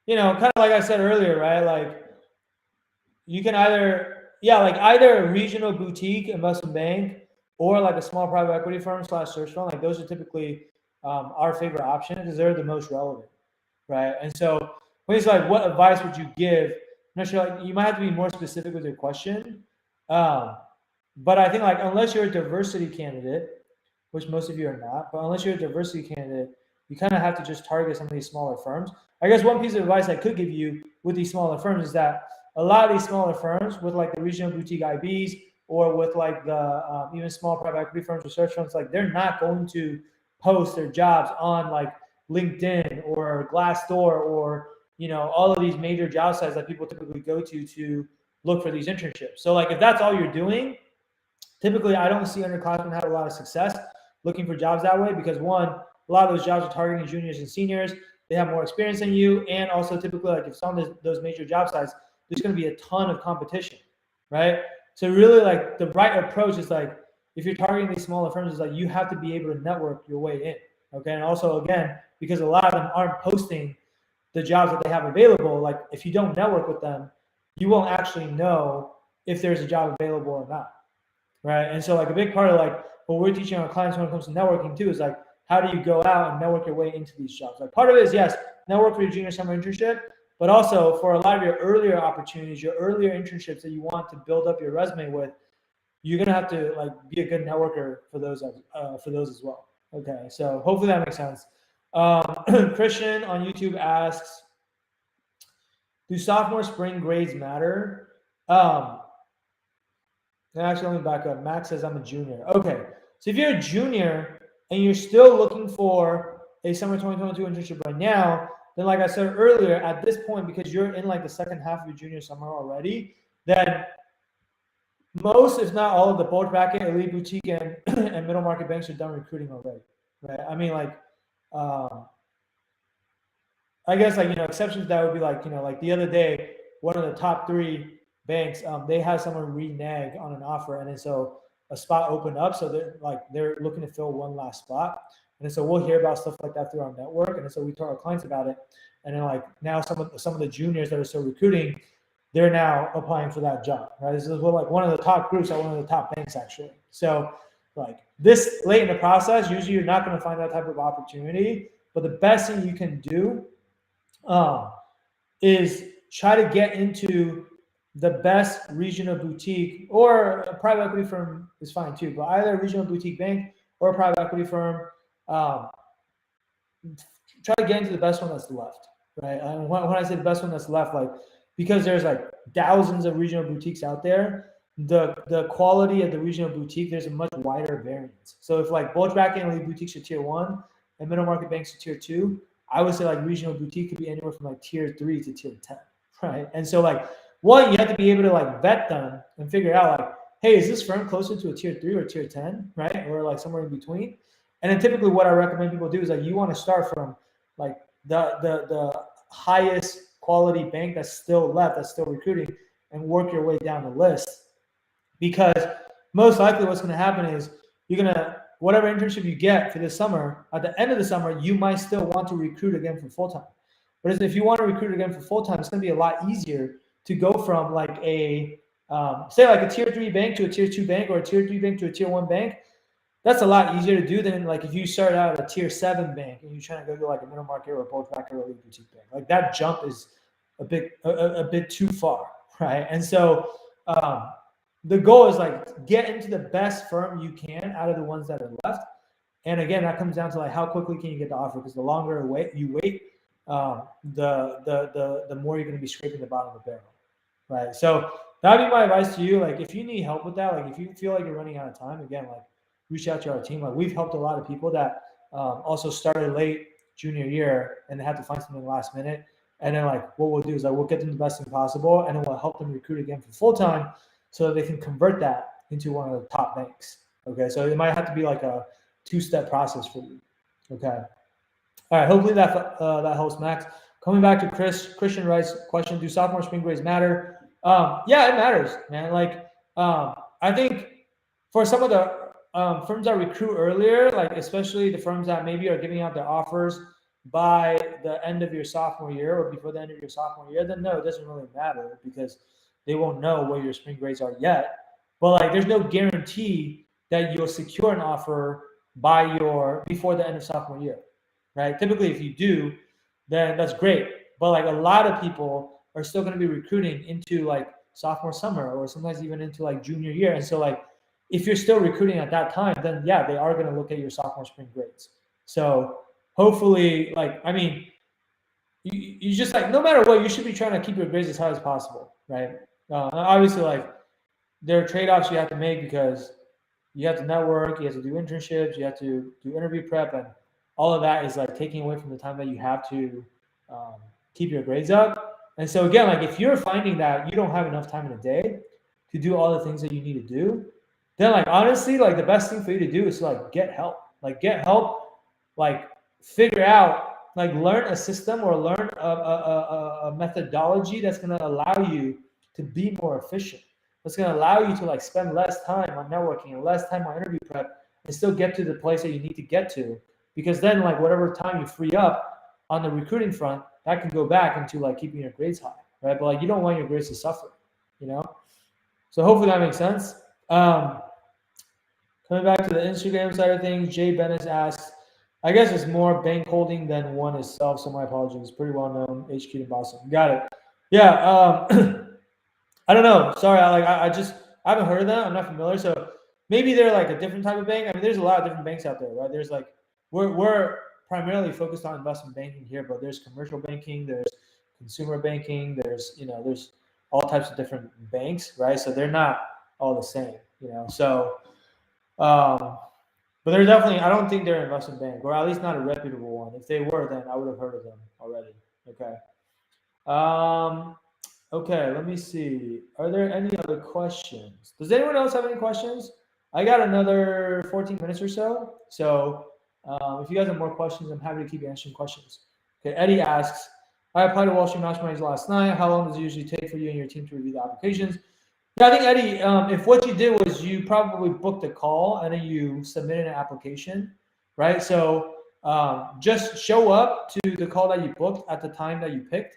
you know, kind of like I said earlier, right? Like you can either a regional boutique investment bank or like a small private equity firm / search firm. Like those are typically our favorite option because they're the most relevant, right? And so when it's like, what advice would you give? I'm not sure, like, you might have to be more specific with your question. But I think like unless you're a diversity candidate, which most of you are not, but unless you're a diversity candidate, you kind of have to just target some of these smaller firms. I guess one piece of advice I could give you with these smaller firms is that a lot of these smaller firms with like the regional boutique IBs or with like the even small private equity firms or search firms, like they're not going to post their jobs on like LinkedIn or Glassdoor or, you know, all of these major job sites that people typically go to look for these internships. So like if that's all you're doing, typically I don't see underclassmen have a lot of success looking for jobs that way because one, a lot of those jobs are targeting juniors and seniors. They have more experience than you. And also typically like if some of those major job sites, there's going to be a ton of competition, right? So really like the right approach is like, if you're targeting these smaller firms, is like you have to be able to network your way in, okay? And also again, because a lot of them aren't posting the jobs that they have available, like if you don't network with them, you won't actually know if there's a job available or not, right? And so like a big part of like what we're teaching our clients when it comes to networking too is like how do you go out and network your way into these jobs? Like part of it is, yes, network for your junior summer internship, but also for a lot of your earlier opportunities, your earlier internships that you want to build up your resume with, you're gonna have to like be a good networker for those as well. Okay, so hopefully that makes sense. Christian on YouTube asks, do sophomore spring grades matter? Actually, let me back up. Max says I'm a junior. Okay, so if you're a junior and you're still looking for a summer 2022 internship right now, then like I said earlier, at this point, because you're in like the second half of your junior summer already, then most, if not all, of the bulge bracket, elite boutique, and and middle market banks are done recruiting already, right? I mean, like, I guess like exceptions to that would be like like the other day, one of the top 3 banks, they had someone renege on an offer, and then so a spot opened up, so they're looking to fill one last spot, and then so we'll hear about stuff like that through our network, and then so we tell our clients about it, and then like now some of the juniors that are still recruiting, they're now applying for that job, right? This is like one of the top groups at one of the top banks actually. So like this late in the process, usually you're not going to find that type of opportunity, but the best thing you can do is try to get into the best regional boutique, or a private equity firm is fine too, but either a regional boutique bank or a private equity firm, try to get into the best one that's left, right? And when I say the best one that's left, like, because there's like thousands of regional boutiques out there, the quality of the regional boutique, there's a much wider variance. So if like bulge bracket and elite boutiques are tier 1 and middle market banks are tier 2, I would say like regional boutique could be anywhere from like tier 3 to tier 10, right? And so like, one, you have to be able to like vet them and figure out like, hey, is this firm closer to a tier 3 or tier 10, right? Or like somewhere in between. And then typically what I recommend people do is like, you want to start from like the highest quality bank that's still left, that's still recruiting, and work your way down the list. Because most likely what's going to happen is you're going to, whatever internship you get for this summer, at the end of the summer, you might still want to recruit again for full-time. But if you want to recruit again for full-time, it's going to be a lot easier to go from like a, say like a tier 3 bank to a tier 2 bank, or a tier 3 bank to a tier 1 bank. That's a lot easier to do than like if you start out at a tier 7 bank and you're trying to go to like a middle market or a bulge bracket or a boutique bank. Like that jump is a bit too far, right? And so the goal is like get into the best firm you can out of the ones that are left. And again, that comes down to like how quickly can you get the offer, because the longer you wait, the more you're going to be scraping the bottom of the barrel, right? So that'd be my advice to you. Like if you need help with that, like if you feel like you're running out of time, again, like reach out to our team. Like we've helped a lot of people that also started late junior year and they had to find something last minute. And then like what we'll do is like we'll get them the best thing possible, and then we'll help them recruit again for full time so that they can convert that into one of the top banks. Okay, so it might have to be like a 2-step process for you. Okay. All right, hopefully that helps, Max. Coming back to Christian writes question: do sophomore spring grades matter? Yeah, it matters, man. Like I think for some of the firms that recruit earlier, like especially the firms that maybe are giving out their offers by the end of your sophomore year or before the end of your sophomore year, then no, it doesn't really matter because they won't know where your spring grades are yet. But like, there's no guarantee that you'll secure an offer before the end of sophomore year, right? Typically, if you do, then that's great. But like a lot of people are still going to be recruiting into like sophomore summer or sometimes even into like junior year. And so like, if you're still recruiting at that time, then yeah, they are going to look at your sophomore spring grades. So hopefully, like, I mean, you just like, no matter what, you should be trying to keep your grades as high as possible, right? Obviously, like, there are trade-offs you have to make because you have to network, you have to do internships, you have to do interview prep, and all of that is like taking away from the time that you have to keep your grades up. And so again, like if you're finding that you don't have enough time in a day to do all the things that you need to do, then like honestly, like the best thing for you to do is to like get help, like figure out, like learn a system or learn a methodology that's going to allow you to be more efficient. It's going to allow you to like spend less time on networking and less time on interview prep and still get to the place that you need to get to. Because then like whatever time you free up on the recruiting front, that can go back into like keeping your grades high, right? But like you don't want your grades to suffer, you know? So hopefully that makes sense. Coming back to the Instagram side of things, Jay Bennett asks, I guess it's more bank holding than one is self. So my apologies. Pretty well known. HQ in Boston. Got it. Yeah. I don't know. Sorry. I haven't heard of that. I'm not familiar. So maybe they're like a different type of bank. I mean, there's a lot of different banks out there, right? There's like we're primarily focused on investment banking here, but there's commercial banking, there's consumer banking, there's all types of different banks, right? So they're not all the same, So, but they're definitely. I don't think they're an investment bank, or at least not a reputable one. If they were, then I would have heard of them already. Okay. Okay, let me see. Are there any other questions? Does anyone else have any questions? I got another 14 minutes or so. So if you guys have more questions, I'm happy to keep answering questions. Okay, Eddie asks, I applied to Wall Street Masterminds last night. How long does it usually take for you and your team to review the applications? Yeah, I think, Eddie, if what you did was you probably booked a call and then you submitted an application, right? So just show up to the call that you booked at the time that you picked.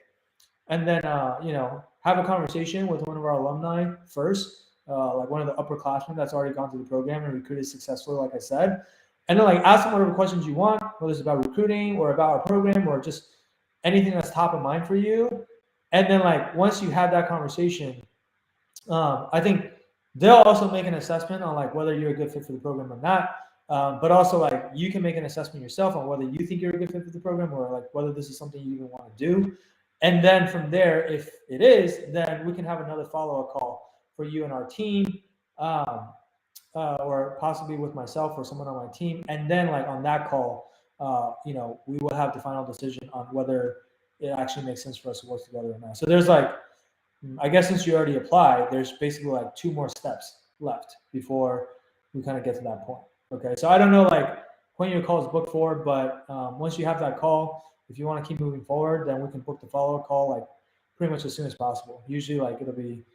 And then, have a conversation with one of our alumni first, like one of the upperclassmen that's already gone through the program and recruited successfully, like I said. And then, like, ask them whatever questions you want, whether it's about recruiting or about our program or just anything that's top of mind for you. And then, like, once you have that conversation, I think they'll also make an assessment on, like, whether you're a good fit for the program or not. But also, like, you can make an assessment yourself on whether you think you're a good fit for the program or, like, whether this is something you even want to do. And then from there, if it is, then we can have another follow-up call for you and our team, or possibly with myself or someone on my team. And then, like, on that call, we will have the final decision on whether it actually makes sense for us to work together or not. So there's, like, I guess since you already applied, there's basically like 2 more steps left before we kind of get to that point. Okay, so I don't know, like, when your call is booked for, but once you have that call, if you want to keep moving forward, then we can book the follow-up call like pretty much as soon as possible. Usually, like, it'll be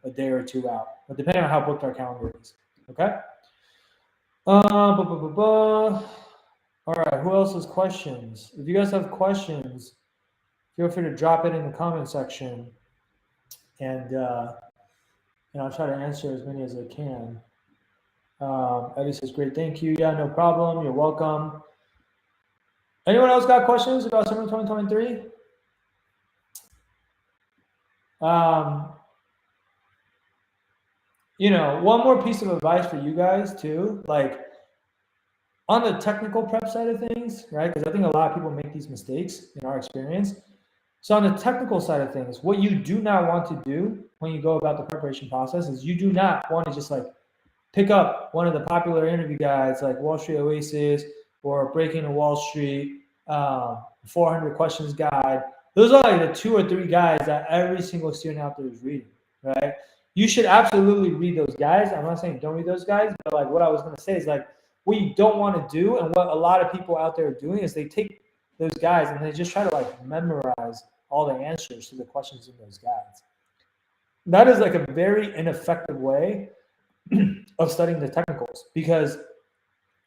a day or 2 out, but depending on how booked our calendar is. Okay. All right. Who else has questions? If you guys have questions, feel free to drop it in the comment section, and I'll try to answer as many as I can. Eddie says, "Great, thank you." Yeah, no problem. You're welcome. Anyone else got questions about summer 2023? One more piece of advice for you guys too, like on the technical prep side of things, right? Because I think a lot of people make these mistakes in our experience. So on the technical side of things, what you do not want to do when you go about the preparation process is you do not want to just like pick up one of the popular interview guides like Wall Street Oasis or Breaking the Wall Street 400 Questions Guide. Those are like the 2 or 3 guides that every single student out there is reading, right? You should absolutely read those guys. I'm not saying don't read those guys, but like what I was going to say is like what you don't want to do, and what a lot of people out there are doing is they take those guys and they just try to like memorize all the answers to the questions in those guides. That is like a very ineffective way of studying the technicals, because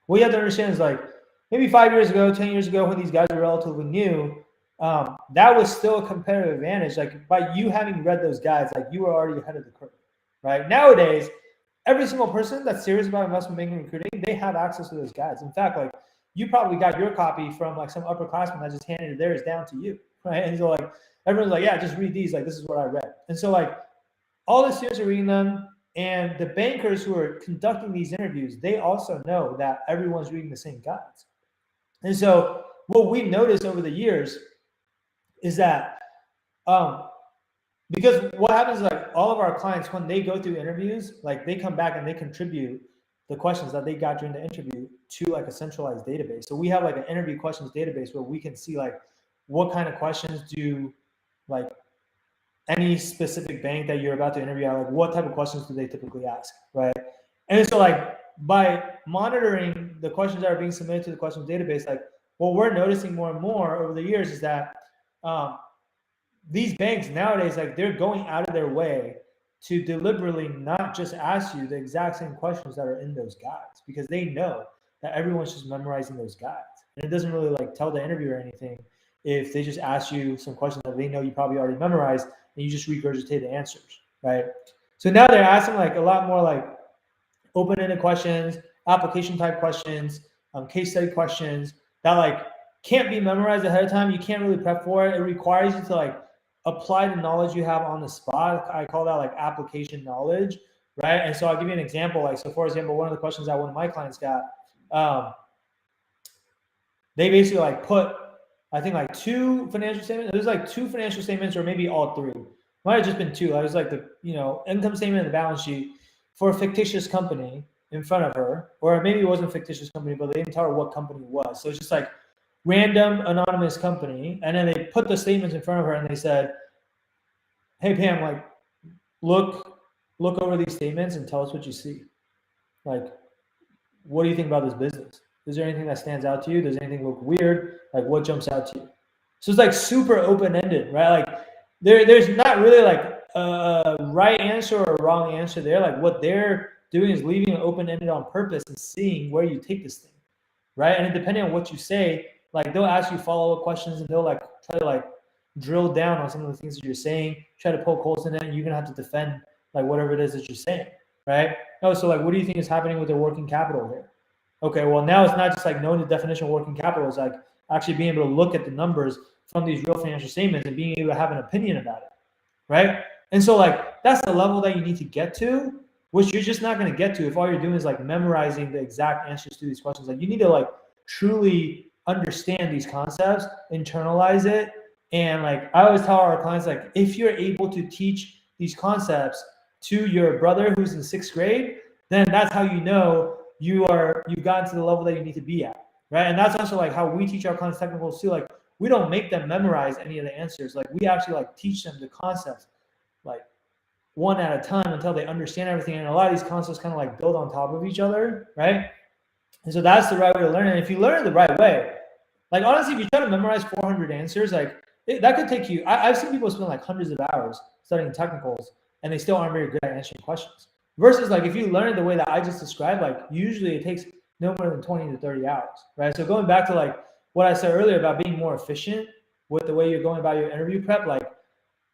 what you have to understand is like maybe 5 years ago, 10 years ago, when these guys were relatively new, that was still a competitive advantage. Like by you having read those guides, like you were already ahead of the curve, right? Nowadays, every single person that's serious about investment banking and recruiting, they have access to those guides. In fact, like you probably got your copy from like some upperclassman that just handed theirs down to you, right? And so like everyone's like, yeah, just read these. Like this is what I read. And so like all the students are reading them, and the bankers who are conducting these interviews, they also know that everyone's reading the same guides. And so what we've noticed over the years is that because what happens is like all of our clients, when they go through interviews, like they come back and they contribute the questions that they got during the interview to like a centralized database. So we have like an interview questions database where we can see like what kind of questions do like any specific bank that you're about to interview at, like what type of questions do they typically ask, right? And so like by monitoring the questions that are being submitted to the questions database, like what we're noticing more and more over the years is that these banks nowadays, like they're going out of their way to deliberately not just ask you the exact same questions that are in those guides, because they know that everyone's just memorizing those guides. And it doesn't really like tell the interviewer anything if they just ask you some questions that they know you probably already memorized and you just regurgitate the answers, right? So now they're asking like a lot more like open-ended questions, application type questions, case study questions, that like can't be memorized ahead of time. You can't really prep for it. It requires you to like apply the knowledge you have on the spot. I call that like application knowledge, right? And so I'll give you an example. Like, so for example, one of the questions that one of my clients got, they basically like put, I think like 2 financial statements. There's like 2 financial statements, or maybe all 3. Might have just been 2. I was like the, income statement and the balance sheet for a fictitious company in front of her, or maybe it wasn't a fictitious company, but they didn't tell her what company it was. So it's just like random anonymous company. And then they put the statements in front of her and they said, hey Pam, like look over these statements and tell us what you see. Like, what do you think about this business? Is there anything that stands out to you? Does anything look weird? Like, what jumps out to you? So it's like super open-ended, right? Like there's not really like a right answer or a wrong answer there. Like what they're doing is leaving it open-ended on purpose and seeing where you take this thing, right? And depending on what you say, like they'll ask you follow-up questions and they'll like try to like drill down on some of the things that you're saying, try to poke holes in it, and you're gonna have to defend like whatever it is that you're saying, right? Oh, so like what do you think is happening with their working capital here? Okay, well now it's not just like knowing the definition of working capital, it's like actually being able to look at the numbers from these real financial statements and being able to have an opinion about it, right? And so like that's the level that you need to get to, which you're just not going to get to if all you're doing is like memorizing the exact answers to these questions. Like you need to like truly understand these concepts, internalize it. And like I always tell our clients, like if you're able to teach these concepts to your brother who's in 6th grade, then that's how you know you've gotten to the level that you need to be at, right? And that's also like how we teach our clients technicals too. Like we don't make them memorize any of the answers. Like we actually like teach them the concepts like one at a time until they understand everything. And a lot of these concepts kind of like build on top of each other, right? And so that's the right way to learn. And if you learn it the right way, like honestly, if you try to memorize 400 answers, like that could take you, I've seen people spend like hundreds of hours studying technicals and they still aren't very good at answering questions. Versus like if you learn it the way that I just described, like usually it takes no more than 20 to 30 hours, right? So going back to like what I said earlier about being more efficient with the way you're going about your interview prep, like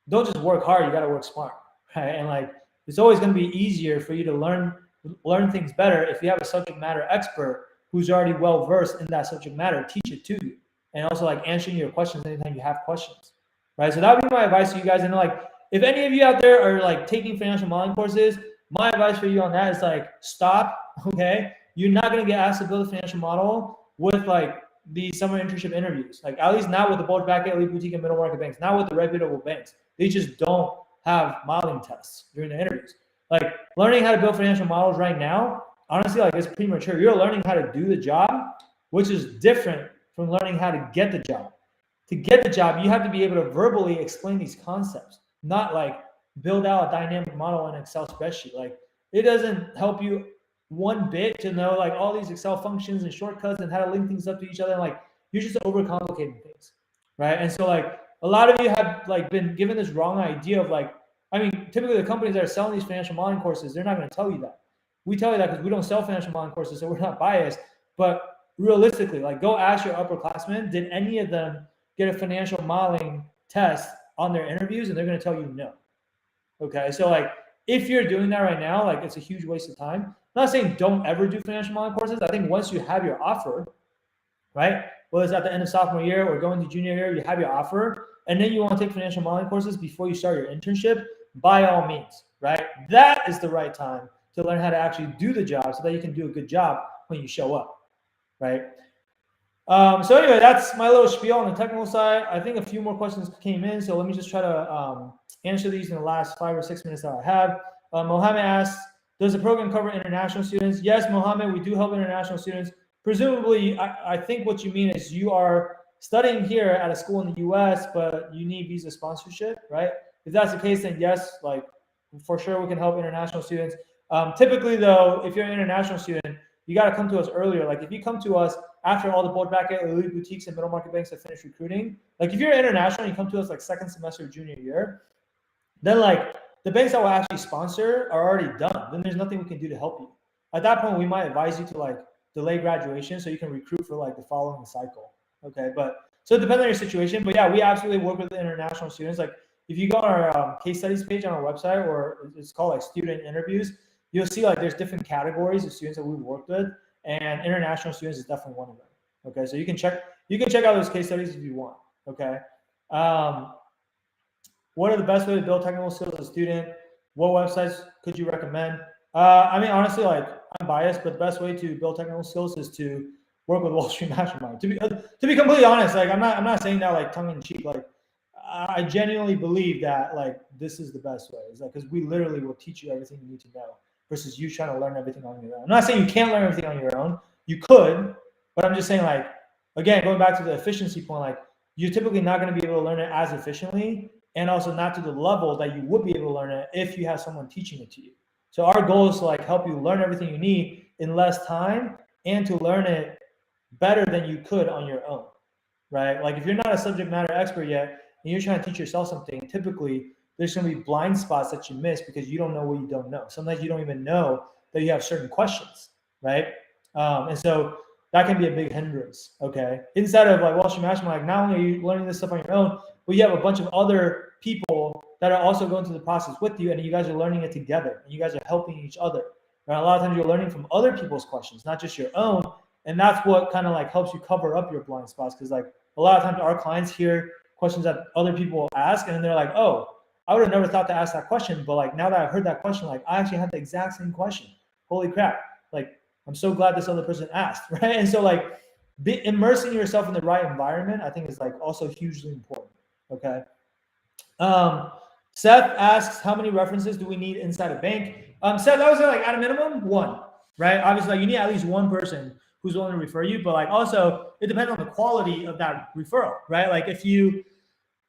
don't just work hard, you got to work smart, right? And like it's always going to be easier for you to learn things better if you have a subject matter expert who's already well versed in that subject matter, teach it to you, and also like answering your questions anytime you have questions, right? So that would be my advice to you guys. And like if any of you out there are like taking financial modeling courses, my advice for you on that is like stop. Okay, you're not going to get asked to build a financial model with like the summer internship interviews, like at least not with the bulge bracket, elite boutique, and middle market banks, not with the reputable banks. They just don't have modeling tests during the interviews. Like learning how to build financial models right now, honestly, like it's premature. You're learning how to do the job, which is different from learning how to get the job. To get the job, you have to be able to verbally explain these concepts, not like build out a dynamic model in an Excel spreadsheet. Like it doesn't help you one bit to know like all these Excel functions and shortcuts and how to link things up to each other. Like you're just overcomplicating things, right? And so like a lot of you have like been given this wrong idea of like, I mean, typically the companies that are selling these financial modeling courses, they're not going to tell you that. We tell you that because we don't sell financial modeling courses, so we're not biased. But realistically, like go ask your upperclassmen, did any of them get a financial modeling test on their interviews? And they're going to tell you no. Okay, so like if you're doing that right now, like it's a huge waste of time. I'm not saying don't ever do financial modeling courses. I think once you have your offer, right, whether it's at the end of sophomore year or going to junior year, you have your offer, and then you want to take financial modeling courses before you start your internship, by all means, right? That is the right time to learn how to actually do the job so that you can do a good job when you show up, right? So anyway, that's my little spiel on the technical side. I think a few more questions came in, so let me just try to answer these in the last 5 or 6 minutes that I have. Mohammed asks, does the program cover international students? Yes, Mohammed, we do help international students. Presumably, I think what you mean is you are studying here at a school in the US, but you need visa sponsorship, right? If that's the case, then yes, like for sure we can help international students. Typically though, if you're an international student, you got to come to us earlier. Like if you come to us after all the bulge bracket, elite boutiques, and middle market banks have finished recruiting, like if you're international and you come to us like second semester of junior year, then like the banks that will actually sponsor are already done. Then there's nothing we can do to help you. At that point, we might advise you to like delay graduation so you can recruit for like the following cycle. Okay, but so it depends on your situation. But yeah, we absolutely work with the international students. Like if you go on our case studies page on our website, or it's called like student interviews, you'll see like there's different categories of students that we've worked with, and international students is definitely one of them. Okay, so you can check out those case studies if you want. Okay. What are the best way to build technical skills as a student? What websites could you recommend? I mean, honestly, like I'm biased, but the best way to build technical skills is to work with Wall Street Mastermind. To be completely honest, like I'm not saying that like tongue in cheek. Like I genuinely believe that like this is the best way. It's like because we literally will teach you everything you need to know versus you trying to learn everything on your own. I'm not saying you can't learn everything on your own. You could, but I'm just saying like again, going back to the efficiency point, like you're typically not going to be able to learn it as efficiently and also not to the level that you would be able to learn it if you have someone teaching it to you. So our goal is to like help you learn everything you need in less time and to learn it better than you could on your own, right? Like if you're not a subject matter expert yet and you're trying to teach yourself something, typically there's going to be blind spots that you miss because you don't know what you don't know. Sometimes you don't even know that you have certain questions, right? And so that can be a big hindrance, okay? Inside of like Wall Street Mastermind, like not only are you learning this stuff on your own, but you have a bunch of other people that are also going through the process with you, and you guys are learning it together, and you guys are helping each other. Right? A lot of times you're learning from other people's questions, not just your own, and that's what kind of like helps you cover up your blind spots. Because like a lot of times our clients hear questions that other people ask, and then they're like, "Oh, I would have never thought to ask that question, but like now that I've heard that question, like I actually had the exact same question. Holy crap! Like I'm so glad this other person asked, right?" And so like immersing yourself in the right environment, I think is like also hugely important. Okay. Seth asks, how many references do we need inside a bank? Seth, I would say like at a minimum, one, right? Obviously, like you need at least one person who's willing to refer you, but like also it depends on the quality of that referral, right? Like if you,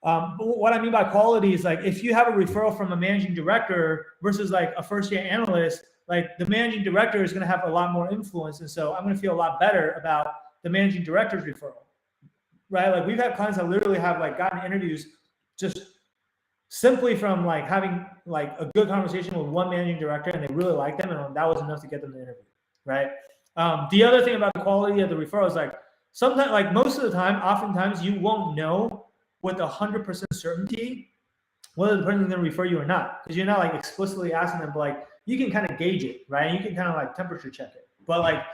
what I mean by quality is like if you have a referral from a managing director versus like a first year analyst, like the managing director is going to have a lot more influence. And so I'm going to feel a lot better about the managing director's referral, right? Like we've had clients that literally have like gotten interviews just simply from like having like a good conversation with one managing director and they really like them and that was enough to get them the interview, right? The other thing about the quality of the referral is like sometimes, like most of the time, oftentimes you won't know with 100% certainty whether the person is going to refer you or not because you're not like explicitly asking them, but like you can kind of gauge it, right? You can kind of like temperature check it. But like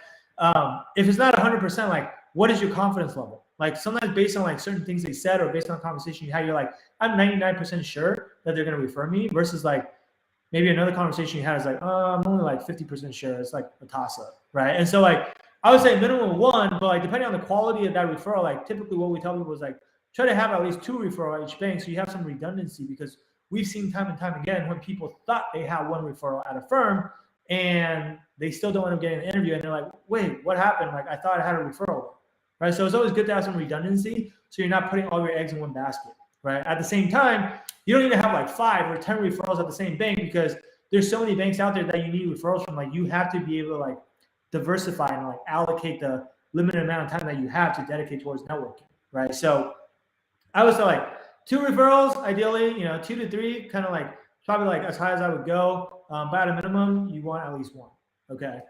if it's not 100%, like what is your confidence level? Like sometimes based on like certain things they said or based on a conversation you had, you're like, I'm 99% sure that they're going to refer me versus like maybe another conversation you had is like, I'm only like 50% sure. It's like a toss up, right? And so like, I would say minimum one, but like depending on the quality of that referral, like typically what we tell people is like, try to have at least 2 referrals at each bank so you have some redundancy because we've seen time and time again when people thought they had 1 referral at a firm and they still don't end up getting an interview and they're like, wait, what happened? Like I thought I had a referral. Right. So it's always good to have some redundancy so you're not putting all your eggs in one basket. Right. At the same time, you don't need to have like 5 or 10 referrals at the same bank because there's so many banks out there that you need referrals from. Like you have to be able to like diversify and like allocate the limited amount of time that you have to dedicate towards networking. Right. So I would say like 2 referrals, ideally, 2 to 3, kind of like probably like as high as I would go. But at a minimum, you want at least 1. Okay.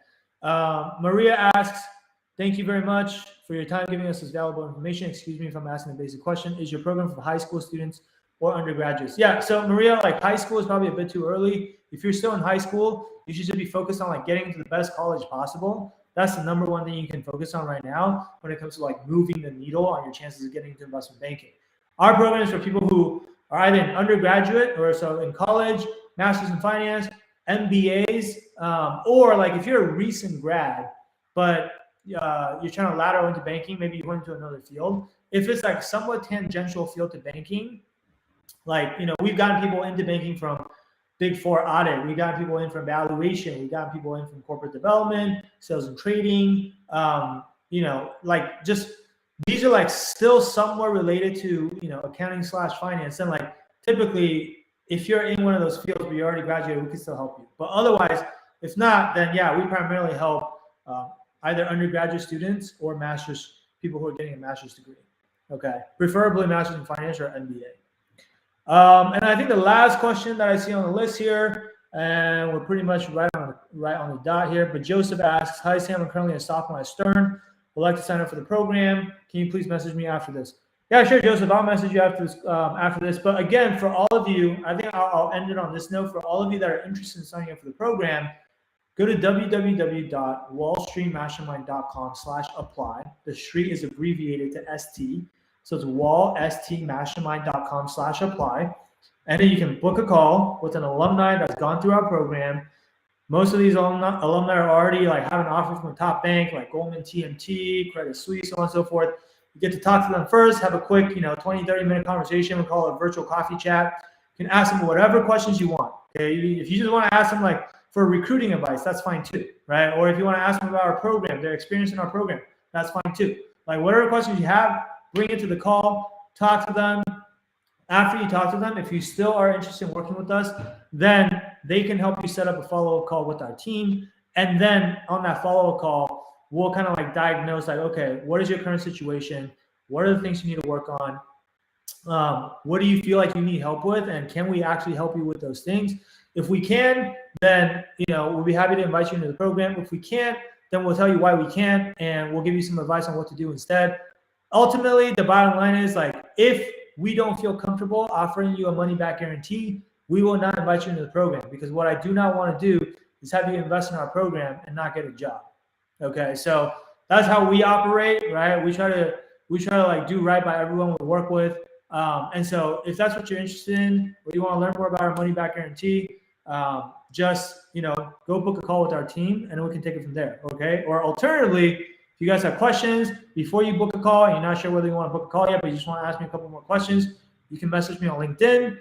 Maria asks, thank you very much for your time giving us this valuable information. Excuse me if I'm asking a basic question. Is your program for high school students or undergraduates? Yeah, so Maria, like high school is probably a bit too early. If you're still in high school, you should just be focused on like getting to the best college possible. That's the number one thing you can focus on right now when it comes to like moving the needle on your chances of getting into investment banking. Our program is for people who are either in undergraduate or so in college, master's in finance, MBAs, or like if you're a recent grad, but you're trying to lateral into banking, maybe you went into another field. If it's like somewhat tangential field to banking, like, we've gotten people into banking from Big 4 audit. We've gotten people in from valuation. We've gotten people in from corporate development, sales and trading. Like just these are like still somewhat related to, accounting / finance. And like typically, if you're in one of those fields, but you already graduated, we can still help you. But otherwise, if not, then yeah, we primarily help either undergraduate students or master's, people who are getting a master's degree. Okay, preferably master's in finance or MBA. And I think the last question that I see on the list here, and we're pretty much right on the dot here, but Joseph asks, hi Sam, I'm currently a sophomore at Stern. Would like to sign up for the program. Can you please message me after this? Yeah, sure, Joseph. I'll message you after this. But again, for all of you, I think I'll end it on this note. For all of you that are interested in signing up for the program, go to www.wallstreetmastermind.com/apply. The street is abbreviated to ST. So it's wallstmastermind.com/apply. And then you can book a call with an alumni that's gone through our program. Most of these alumni are already like have an offer from a top bank like Goldman, TMT, Credit Suisse, so on and so forth. You get to talk to them first, have a quick, 20, 30-minute conversation. We call it a virtual coffee chat. You can ask them whatever questions you want. Okay. If you just want to ask them like for recruiting advice, that's fine too, right? Or if you want to ask them about our program, their experience in our program, that's fine too. Like whatever questions you have, bring it to the call, talk to them. After you talk to them, if you still are interested in working with us, then they can help you set up a follow-up call with our team. And then on that follow-up call, we'll kind of like diagnose like, okay, what is your current situation? What are the things you need to work on? What do you feel like you need help with? And can we actually help you with those things? If we can, then, we'll be happy to invite you into the program. If we can't, then we'll tell you why we can't, and we'll give you some advice on what to do instead. Ultimately, the bottom line is like, if we don't feel comfortable offering you a money-back guarantee, we will not invite you into the program, because what I do not want to do is have you invest in our program and not get a job. Okay, so that's how we operate, right? We try to like do right by everyone we work with. And so if that's what you're interested in, or you want to learn more about our money-back guarantee, just go book a call with our team, and we can take it from there. Okay, or alternatively, if you guys have questions before you book a call and you're not sure whether you want to book a call yet, but you just want to ask me a couple more questions, you can message me on LinkedIn.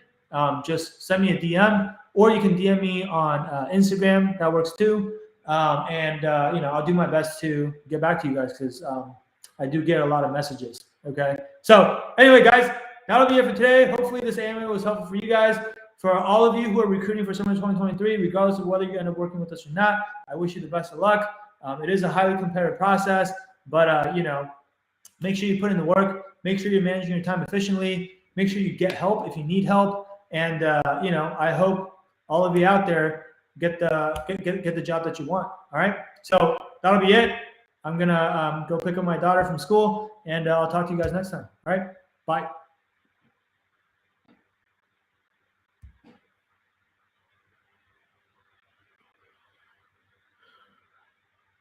Just send me a DM, or you can DM me on Instagram. That works too. I'll do my best to get back to you guys, because I do get a lot of messages. Okay. So anyway, guys, that'll be it for today. Hopefully this AMA was helpful for you guys. For all of you who are recruiting for summer 2023, regardless of whether you end up working with us or not, I wish you the best of luck. It is a highly competitive process, but make sure you put in the work. Make sure you're managing your time efficiently. Make sure you get help if you need help. And I hope all of you out there get the job that you want. All right. So that'll be it. I'm gonna go pick up my daughter from school, and I'll talk to you guys next time. All right. Bye.